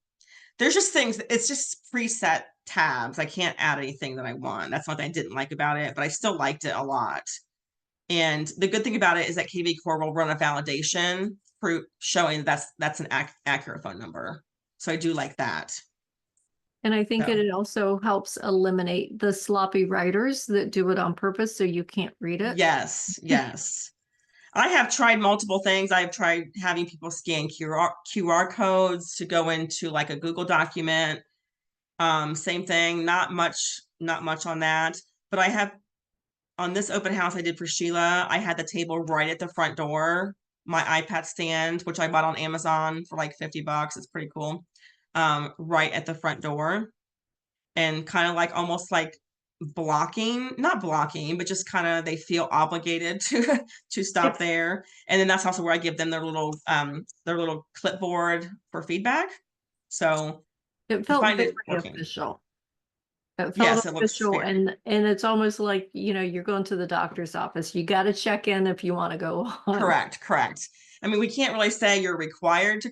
There's just things, it's just preset tabs. I can't add anything that I want. That's what I didn't like about it, but I still liked it a lot. And the good thing about it is that KV Core will run a validation proof showing that's an accurate phone number. So I do like that. And I think So. it also helps eliminate the sloppy writers that do it on purpose so you can't read it. Yes. I have tried multiple things. I've tried having people scan QR codes to go into like a Google document. Same thing, not much on that. But I have, on this open house I did for Sheila, I had the table right at the front door, my iPad stand, which I bought on Amazon for like $50. It's pretty cool. Right at the front door, and kind of like almost like not blocking, but just kind of they feel obligated to stop there. And then that's also where I give them their little clipboard for feedback. So It felt find very it working. official. It Yes, felt it looks official, fair. and it's almost like, you're going to the doctor's office. You got to check in if you want to go on. Correct. I mean, we can't really say you're required to,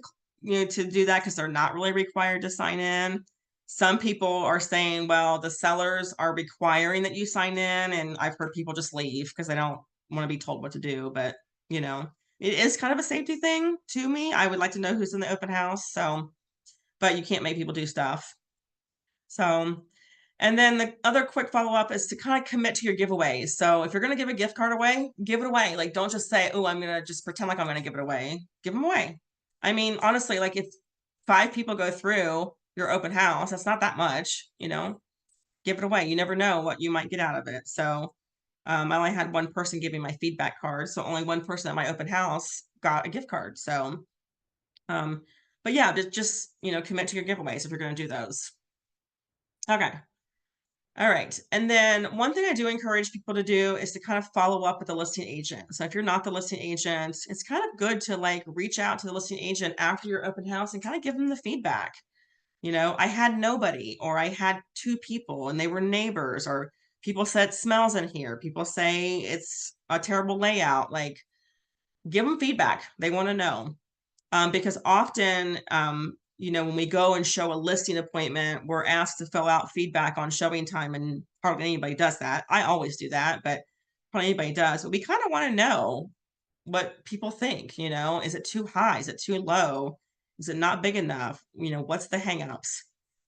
to do that because they're not really required to sign in. Some people are saying, well, the sellers are requiring that you sign in, and I've heard people just leave because they don't want to be told what to do. But, it is kind of a safety thing to me. I would like to know who's in the open house. So, but you can't make people do stuff. So, and then the other quick follow-up is to kind of commit to your giveaways. So if you're going to give a gift card away, give it away. Like, don't just say, oh, I'm going to just pretend like I'm going to give it away. Give them away. I mean, honestly, like if 5 people go through your open house, that's not that much, give it away. You never know what you might get out of it. So I only had one person give me my feedback card. So only one person at my open house got a gift card. So, but yeah, just commit to your giveaways if you're going to do those. Okay. All right. And then one thing I do encourage people to do is to kind of follow up with the listing agent. So if you're not the listing agent, it's kind of good to like reach out to the listing agent after your open house and kind of give them the feedback. I had nobody, or I had 2 people and they were neighbors, or people said it smells in here. People say it's a terrible layout. Like, give them feedback. They want to know. Because often, when we go and show a listing appointment, we're asked to fill out feedback on showing time, and hardly anybody does that. I always do that, but hardly anybody does. But we kind of want to know what people think. Is it too high? Is it too low? Is it not big enough? What's the hangups?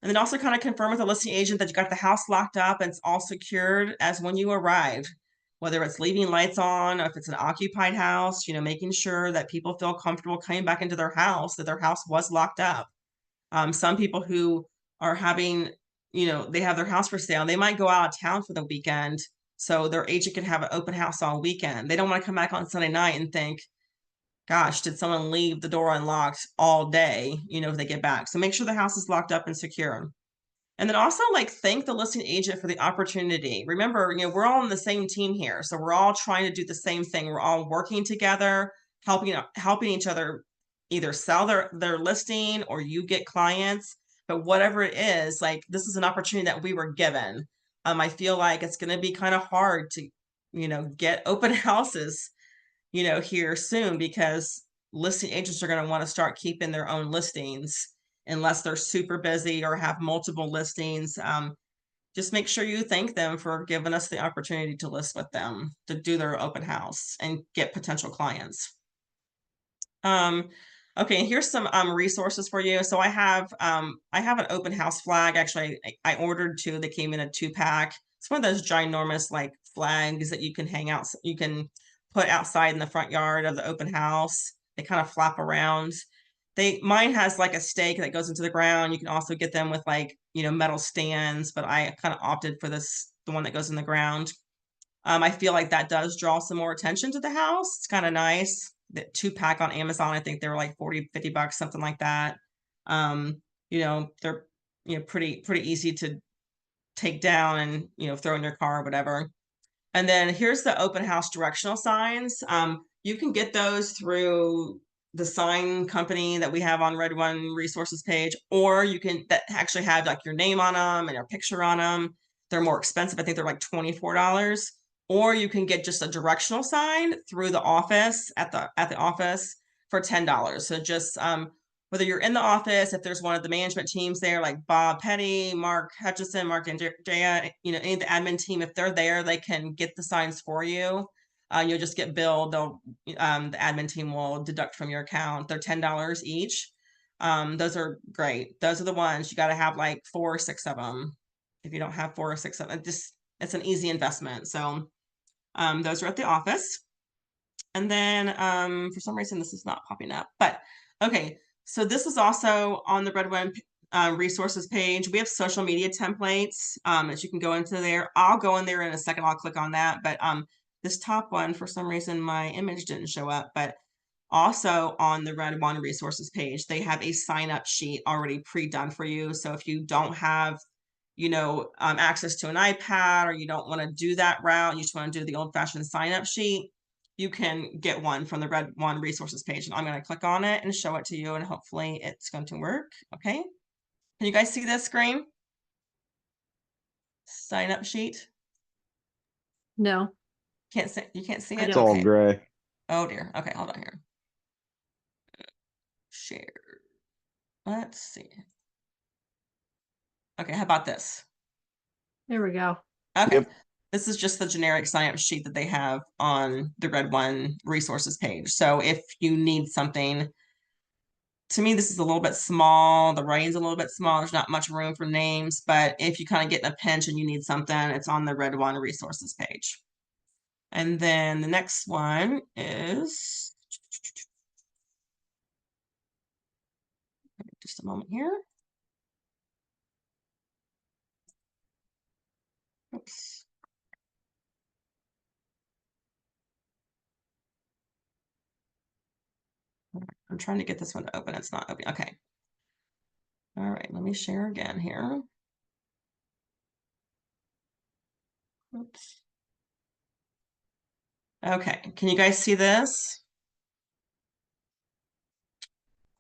And then also kind of confirm with the listing agent that you got the house locked up and it's all secured as when you arrived. Whether it's leaving lights on, or if it's an occupied house, making sure that people feel comfortable coming back into their house, that their house was locked up. Some people who are having, they have their house for sale, they might go out of town for the weekend. So their agent can have an open house all weekend. They don't want to come back on Sunday night and think, gosh, did someone leave the door unlocked all day, if they get back. So make sure the house is locked up and secure. And then also thank the listing agent for the opportunity. Remember, we're all on the same team here. So we're all trying to do the same thing. We're all working together, helping each other either sell their listing or you get clients. But whatever it is, this is an opportunity that we were given. I feel like it's going to be kind of hard to, get open houses, here soon, because listing agents are going to want to start keeping their own listings unless they're super busy or have multiple listings. Just make sure you thank them for giving us the opportunity to list with them, to do their open house and get potential clients. Okay, here's some resources for you. So I have an open house flag. Actually, I ordered 2. They came in a 2-pack. It's one of those ginormous flags that you can hang out. You can put outside in the front yard of the open house. They kind of flap around. Mine has a stake that goes into the ground. You can also get them with metal stands, but I kind of opted for the one that goes in the ground. I feel like that does draw some more attention to the house. It's kind of nice. The 2-pack on Amazon, I think they were like $40-50, something like that. They're pretty easy to take down and throw in your car or whatever. And then here's the open house directional signs. You can get those through the sign company that we have on Red One Resources page, or you can that actually have your name on them and your picture on them. They're more expensive. I think they're $24. Or you can get just a directional sign through the office at the office for $10. So just whether you're in the office, if there's one of the management teams there, like Bob Petty, Mark Hutchison, Mark Andrea, any of the admin team, if they're there, they can get the signs for you. You'll just get billed. The admin team will deduct from your account. They're $10 each. Those are great. Those are the ones you got to have 4 or 6 of them. If you don't have 4 or 6 of them, it's an easy investment. So those are at the office. And then for some reason this is not popping up, but okay. So this is also on the Red One resources page. We have social media templates that you can go into there. I'll go in there in a second. I'll click on that. But this top one, for some reason, my image didn't show up. But also on the Red One resources page, they have a sign up sheet already pre-done for you. So if you don't have you know, access to an iPad, or you don't want to do that route, you just want to do the old-fashioned sign-up sheet, you can get one from the Red One resources page. And I'm going to click on it and show it to you, and hopefully it's going to work. Okay. Can you guys see this screen? Sign up sheet. No, Can't see, you can't see I it? It's all Okay. gray. Oh dear. Okay, hold on here. Share. Let's see. Okay, how about this? there we go. Okay. Yep. This is just the generic sign-up sheet that they have on the Red One resources page. So if you need something, to me, this is a little bit small. The writing's a little bit small. There's not much room for names, but if you kind of get in a pinch and you need something, it's on the Red One resources page. And then the next one is, just a moment here. Oops. I'm trying to get this one to open. It's not open. Okay. All right, let me share again here. Oops. Okay, can you guys see this?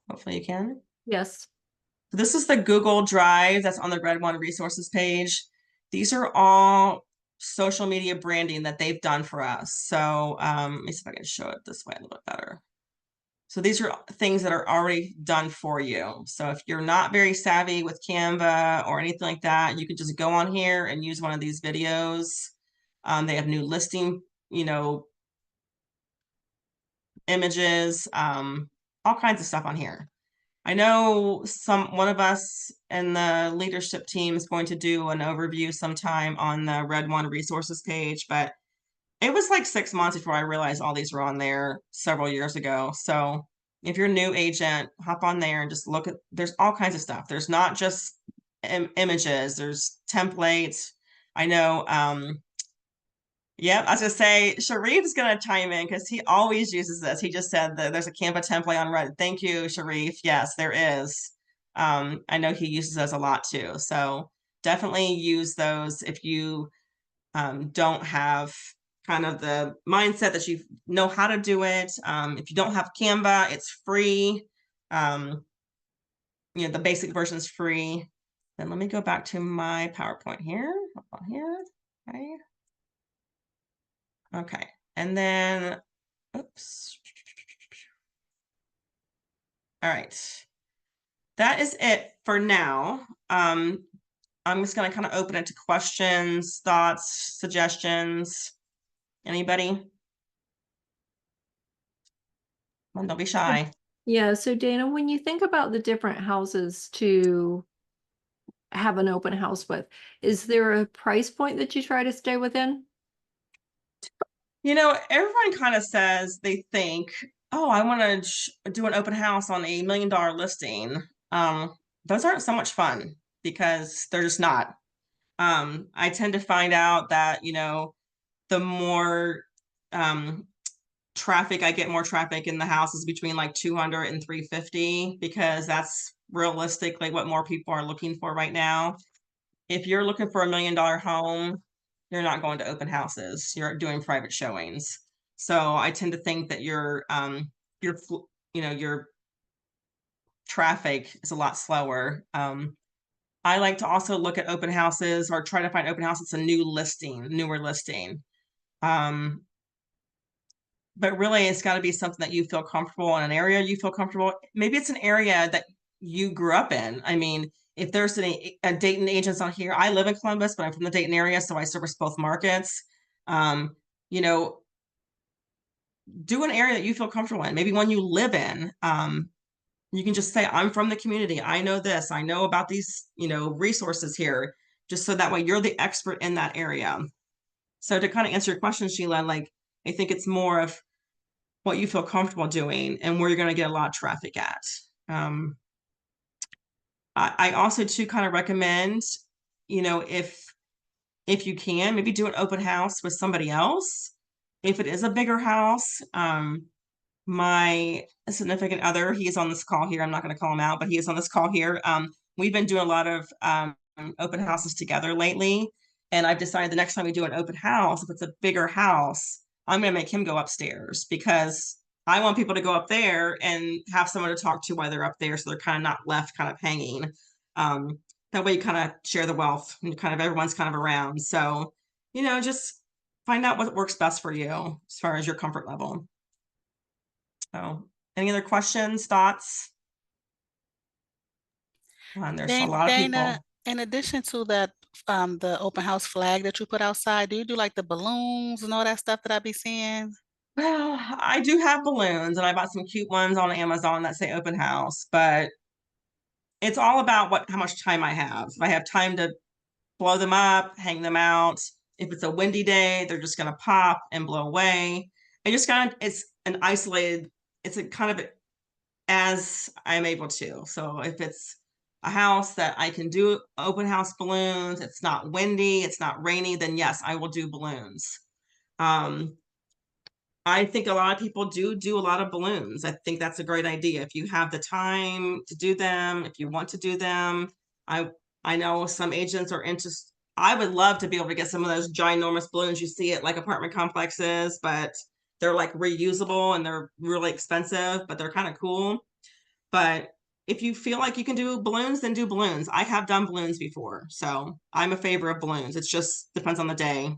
Hopefully you can. Yes. This is the Google Drive that's on the Red One resources page. These are all social media branding that they've done for us. So let me see if I can show it this way a little bit better. So these are things that are already done for you. So if you're not very savvy with Canva or anything like that, you can just go on here and use one of these videos. They have new listing, you know, images, all kinds of stuff on here. I know one of us in the leadership team is going to do an overview sometime on the Red One resources page, but it was like 6 months before I realized all these were on there several years ago. So if you're a new agent, hop on there and just look at, there's all kinds of stuff. There's not just images, there's templates. I know, yeah, I was gonna say Sharif is gonna chime in because he always uses this. He just said that there's a Canva template on Reddit. Thank you, Sharif. Yes, there is. I know he uses those a lot too. So definitely use those if you don't have kind of the mindset that you know how to do it. If you don't have Canva, it's free. You know, the basic version is free. Then let me go back to my PowerPoint here. Hold on here. Okay. Okay, and then, oops. All right, that is it for now. I'm just gonna kind of open it to questions, thoughts, suggestions. Anybody? Well, don't be shy. Yeah, so Dana, when you think about the different houses to have an open house with, is there a price point that you try to stay within? You know, everyone kind of says they think, oh, I want to do an open house on $1 million listing. Those aren't so much fun because they're just not. I tend to find out that, you know, the more traffic I get, more traffic in the houses between like 200 and 350, because that's realistically what more people are looking for right now. If you're looking for $1 million home, you're not going to open houses. You're doing private showings. So I tend to think that your traffic is a lot slower. I like to also look at open houses or try to find open houses, a newer listing. But really it's got to be something that you feel comfortable in, an area you feel comfortable. Maybe it's an area that you grew up in. I mean, if there's a Dayton agents on here, I live in Columbus, but I'm from the Dayton area, so I service both markets. You know, do an area that you feel comfortable in, maybe one you live in. You can just say, I'm from the community. I know this, I know about these, you know, resources here, just so that way you're the expert in that area. So to kind of answer your question, Sheila, like, I think it's more of what you feel comfortable doing and where you're going to get a lot of traffic at. I also too kind of recommend, you know, if you can, maybe do an open house with somebody else. If it is a bigger house, my significant other, he is on this call here. I'm not going to call him out, but he is on this call here. We've been doing a lot of open houses together lately. And I've decided the next time we do an open house, if it's a bigger house, I'm gonna make him go upstairs because I want people to go up there and have someone to talk to while they're up there, so they're kind of not left kind of hanging. That way you kind of share the wealth and kind of everyone's kind of around. So, just find out what works best for you as far as your comfort level. So, any other questions, thoughts? There's a lot of Dana, people. in addition to that, the open house flag that you put outside, do you do like the balloons and all that stuff that I be seeing? Well, I do have balloons and I bought some cute ones on Amazon that say open house, but it's all about how much time I have. If I have time to blow them up, hang them out. If it's a windy day, they're just gonna pop and blow away. It's an isolated, it's a kind of as I'm able to. So if it's a house that I can do open house balloons, it's not windy, it's not rainy, then yes, I will do balloons. I think a lot of people do a lot of balloons. I think that's a great idea. If you have the time to do them, if you want to do them, I know some agents are interested. I would love to be able to get some of those ginormous balloons you see at like apartment complexes, but they're like reusable and they're really expensive, but they're kind of cool. But if you feel like you can do balloons, then do balloons. I have done balloons before, so I'm a favor of balloons. It just depends on the day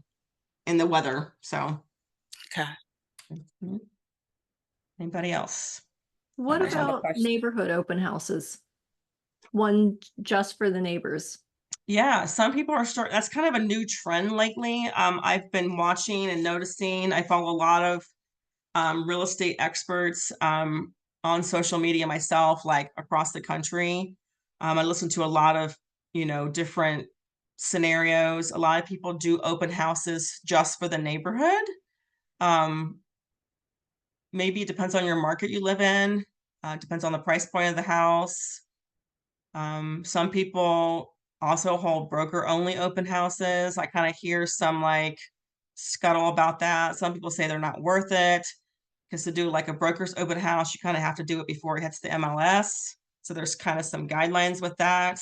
and the weather. So. Okay. Anybody else? What There's all the about questions. neighborhood open houses? One just for the neighbors. Yeah, some people are that's kind of a new trend lately. I've been watching and noticing. I follow a lot of real estate experts on social media myself, like across the country. I listen to a lot of, different scenarios. A lot of people do open houses just for the neighborhood. Maybe it depends on your market you live in. Depends on the price point of the house. Some people also hold broker only open houses. I kind of hear some like scuttle about that. Some people say they're not worth it because to do like a broker's open house, you kind of have to do it before it hits the MLS. So there's kind of some guidelines with that.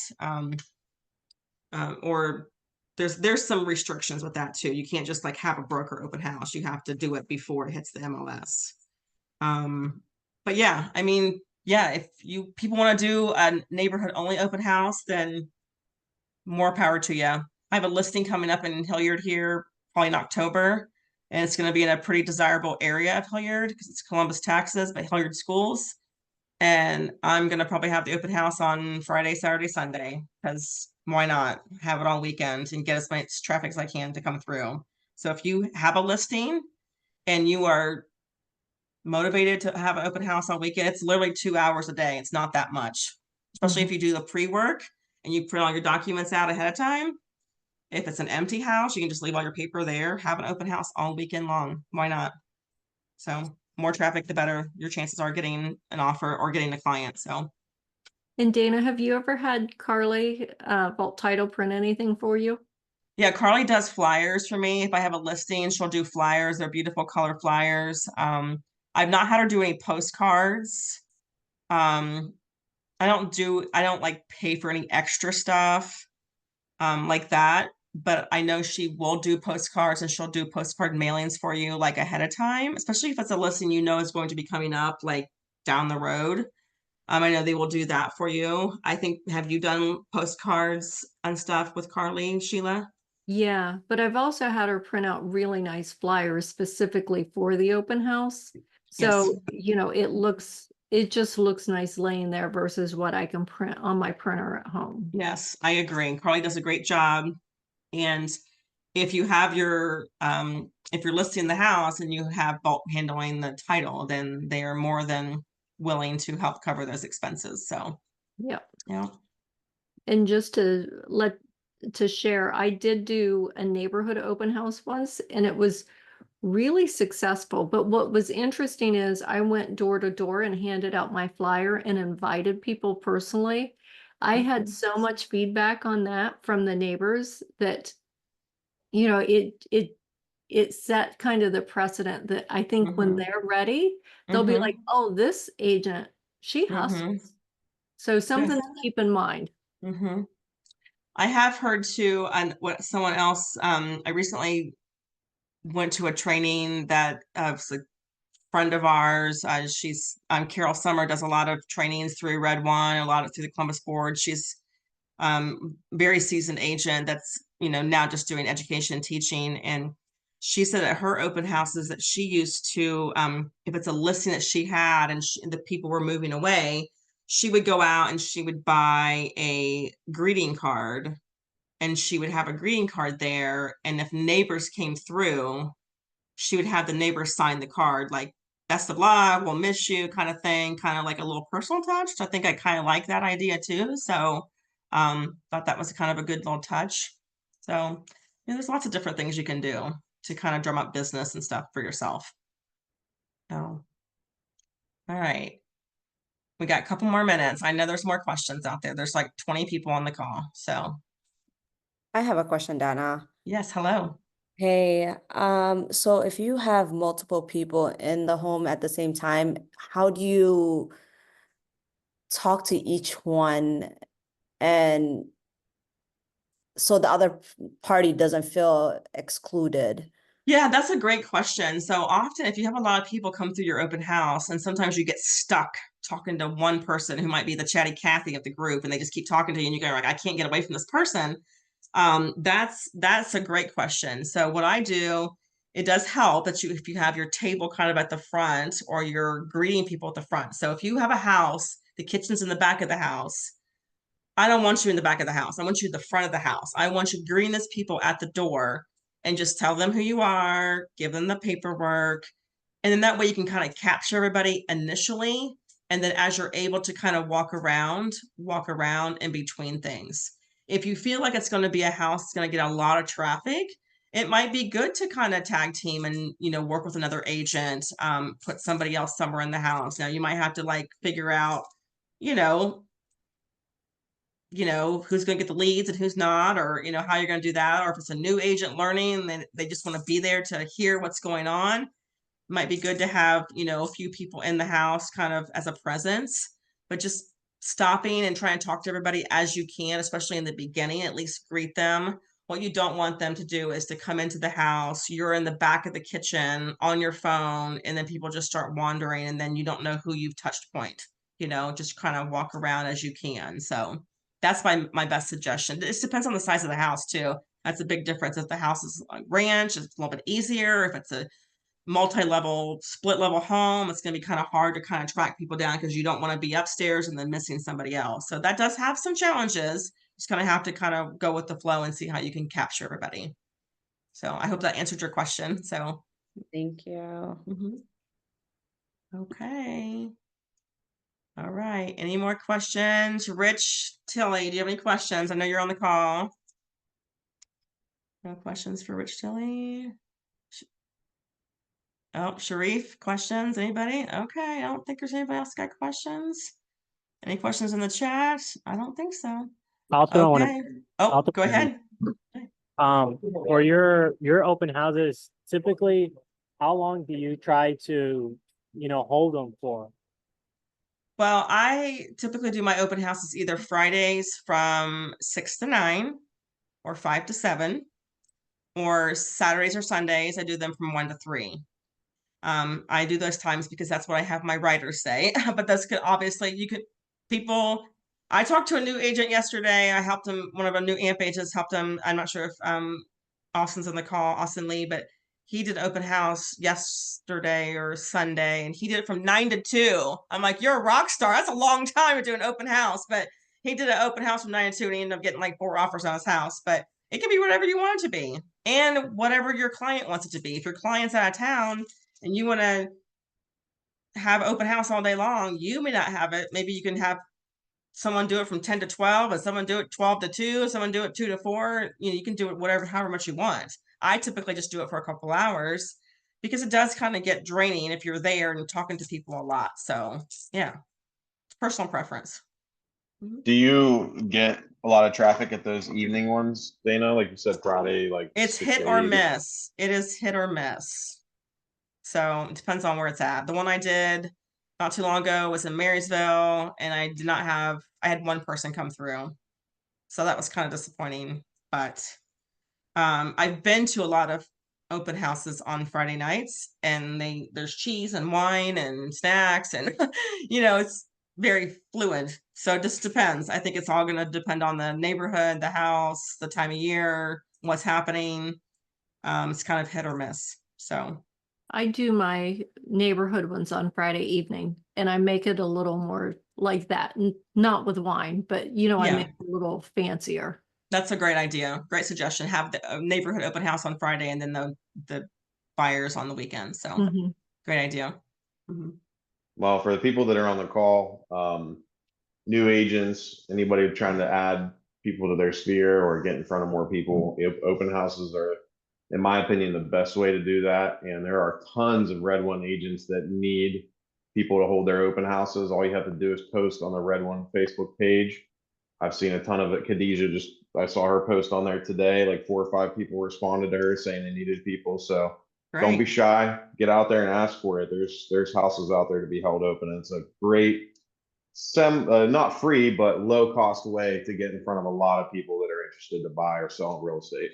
Or there's some restrictions with that too. You can't just like have a broker open house. You have to do it before it hits the MLS. But yeah, I mean, yeah, if people want to do a neighborhood only open house, then more power to you. I have a listing coming up in Hilliard here, probably in October, and it's going to be in a pretty desirable area of Hilliard because it's Columbus, Texas, by Hilliard Schools. And I'm going to probably have the open house on Friday, Saturday, Sunday, because why not have it all weekend and get as much traffic as I can to come through. So if you have a listing and you are motivated to have an open house on weekend, it's literally 2 hours a day. It's not that much, especially if you do the pre-work and you print all your documents out ahead of time. If it's an empty house, you can just leave all your paper there, have an open house all weekend long. Why not? So more traffic, the better your chances are getting an offer or getting a client. So. And Dana, have you ever had Carly Vault Title print anything for you? Yeah, Carly does flyers for me. If I have a listing, she'll do flyers. They're beautiful color flyers. I've not had her do any postcards. I don't like pay for any extra stuff like that, but I know she will do postcards and she'll do postcard mailings for you like ahead of time, especially if it's a listing is going to be coming up like down the road. I know they will do that for you. I think, have you done postcards and stuff with Carly, Sheila? Yeah, but I've also had her print out really nice flyers specifically for the open house. So, it just looks nice laying there versus what I can print on my printer at home. Yes, I agree. Carly does a great job. And if you have if you're listing the house and you have Vault handling the title, then they are more than willing to help cover those expenses. So, Yep. yeah. And just to share, I did do a neighborhood open house once and it was really successful. But what was interesting is I went door to door and handed out my flyer and invited people personally. I had so much feedback on that from the neighbors that, it set kind of the precedent that I think when they're ready, they'll be like, oh, this agent, she hustles. So something to keep in mind. I have heard too, and what someone else, I recently went to a training that was a friend of ours. She's Carol Summer does a lot of trainings through Red One, a lot of through the Columbus Board. She's very seasoned agent that's, you know, now just doing education and teaching. And she said at her open houses that she used to, if it's a listing that she had and the people were moving away, she would go out and she would buy a greeting card, and she would have a greeting card there. And if neighbors came through, she would have the neighbors sign the card, like, best of luck, we'll miss you, kind of thing, kind of like a little personal touch. I think I kind of like that idea too. So thought that was kind of a good little touch. So there's lots of different things you can do to kind of drum up business and stuff for yourself. So, all right. We got a couple more minutes. I know there's more questions out there. There's like 20 people on the call. So I have a question, Dana. yes, hello. Hey, so if you have multiple people in the home at the same time, how do you talk to each one and so the other party doesn't feel excluded? Yeah, that's a great question. So often if you have a lot of people come through your open house, and sometimes you get stuck talking to one person who might be the chatty Cathy of the group, and they just keep talking to you and you go like, I can't get away from this person. That's a great question. So what I do, it does help that if you have your table kind of at the front or you're greeting people at the front. So if you have a house, the kitchen's in the back of the house, I don't want you in the back of the house. I want you in the front of the house. I want you greeting these people at the door and just tell them who you are, give them the paperwork. And then that way you can kind of capture everybody initially. And then as you're able to kind of walk around in between things. If you feel like it's going to be a house that's going to get a lot of traffic, it might be good to kind of tag team and, you know, work with another agent, put somebody else somewhere in the house. Now you might have to like figure out, you know, who's going to get the leads and who's not, or, you know, how you're going to do that. Or if it's a new agent learning, then they just want to be there to hear what's going on. Might be good to have, you know, a few people in the house kind of as a presence, but just stopping and trying to talk to everybody as you can, especially in the beginning, at least greet them. What you don't want them to do is to come into the house, you're in the back of the kitchen on your phone, and then people just start wandering, and then you don't know who you've touched point, you know, just kind of walk around as you can. So that's my best suggestion. It depends on the size of the house too. That's a big difference. If the house is a ranch, it's a little bit easier. If it's a multi-level, split level home, it's going to be kind of hard to kind of track people down because you don't want to be upstairs and then missing somebody else. So that does have some challenges. Just going to have to kind of go with the flow and see how you can capture everybody. So I hope that answered your question. So Thank you. Okay. All right. Any more questions? Rich, Tilly, do you have any questions? I know you're on the call. No questions for Rich, Tilly? Oh, Sharif, questions? Anybody? Okay. I don't think there's anybody else got questions. Any questions in the chat? I don't think so. I'll throw one. Okay. Oh, go ahead. For your open houses, typically, how long do you try to, hold them for? Well, I typically do my open houses either Fridays from 6 to 9 or 5 to 7, or Saturdays or Sundays. I do them from 1 to 3. I do those times because that's what I have my writers say, but that's good. Obviously I talked to a new agent yesterday. I helped him, one of our new AMP agents helped him. I'm not sure if Austin's on the call, Austin Lee, but he did open house yesterday or Sunday, and he did it from 9 to 2. I'm like, you're a rock star. That's a long time to do an open house, but he did an open house from 9 to 2, and he ended up getting like 4 offers on his house. But it can be whatever you want it to be, and whatever your client wants it to be. If your client's out of town and you want to have open house all day long, you may not have it. Maybe you can have someone do it from 10 to 12, and someone do it 12 to 2, someone do it 2 to 4. You can do it however much you want. I typically just do it for a couple hours because it does kind of get draining if you're there and talking to people a lot. So yeah, it's personal preference. Do you get a lot of traffic at those evening ones, Dana? Like you said, Friday, like It's 6 hit to or 8? miss. It is hit or miss. So it depends on where it's at. The one I did not too long ago was in Marysville, and I had one person come through. So that was kind of disappointing, but I've been to a lot of open houses on Friday nights, and there's cheese and wine and snacks, and it's very fluid. So it just depends. I think it's all going to depend on the neighborhood, the house, the time of year, what's happening. It's kind of hit or miss. So I do my neighborhood ones on Friday evening, and I make it a little more like that, not with wine, but I Yeah. make it a little fancier. that's a great idea. Great suggestion. Have the neighborhood open house on Friday and then the buyers on the weekend. So Mhm. great idea. Mhm. Well, for the people that are on the call, new agents, anybody trying to add people to their sphere or get in front of more people, open houses are, in my opinion, the best way to do that. And there are tons of Red One agents that need people to hold their open houses. All you have to do is post on the Red One Facebook page. I've seen a ton of it. Khadijah I saw her post on there today, like 4 or 5 people responded to her saying they needed people. So don't be Great. shy, get out there and ask for it. There's houses out there to be held open. And it's a great not free, but low cost way to get in front of a lot of people that are interested to buy or sell real estate.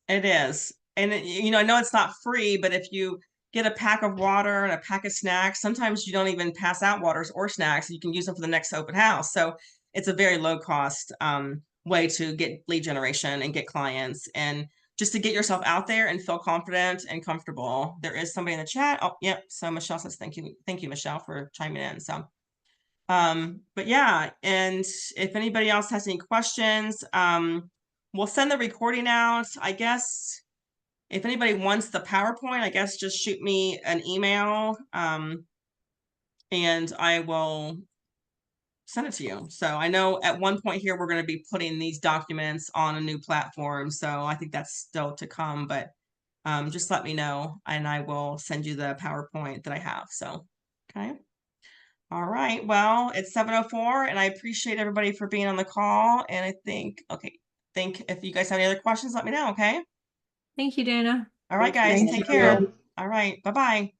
It is. And I know it's not free, but if you get a pack of water and a pack of snacks, sometimes you don't even pass out waters or snacks. You can use them for the next open house. So it's a very low cost way to get lead generation and get clients, and just to get yourself out there and feel confident and comfortable. There is somebody in the chat. Oh, yep. So Michelle says, thank you, Michelle, for chiming in. So but yeah, and if anybody else has any questions, we'll send the recording out. I guess if anybody wants the PowerPoint, I guess just shoot me an email, and I will send it to you. So I know at one point here, we're going to be putting these documents on a new platform. So I think that's still to come, but just let me know and I will send you the PowerPoint that I have. So, okay. All right. Well, it's 7:04 and I appreciate everybody for being on the call. And I think if you guys have any other questions, let me know. Okay. Thank you, Dana. All right, Thanks, guys. Dana. Take Yeah. care. All right. Bye-bye.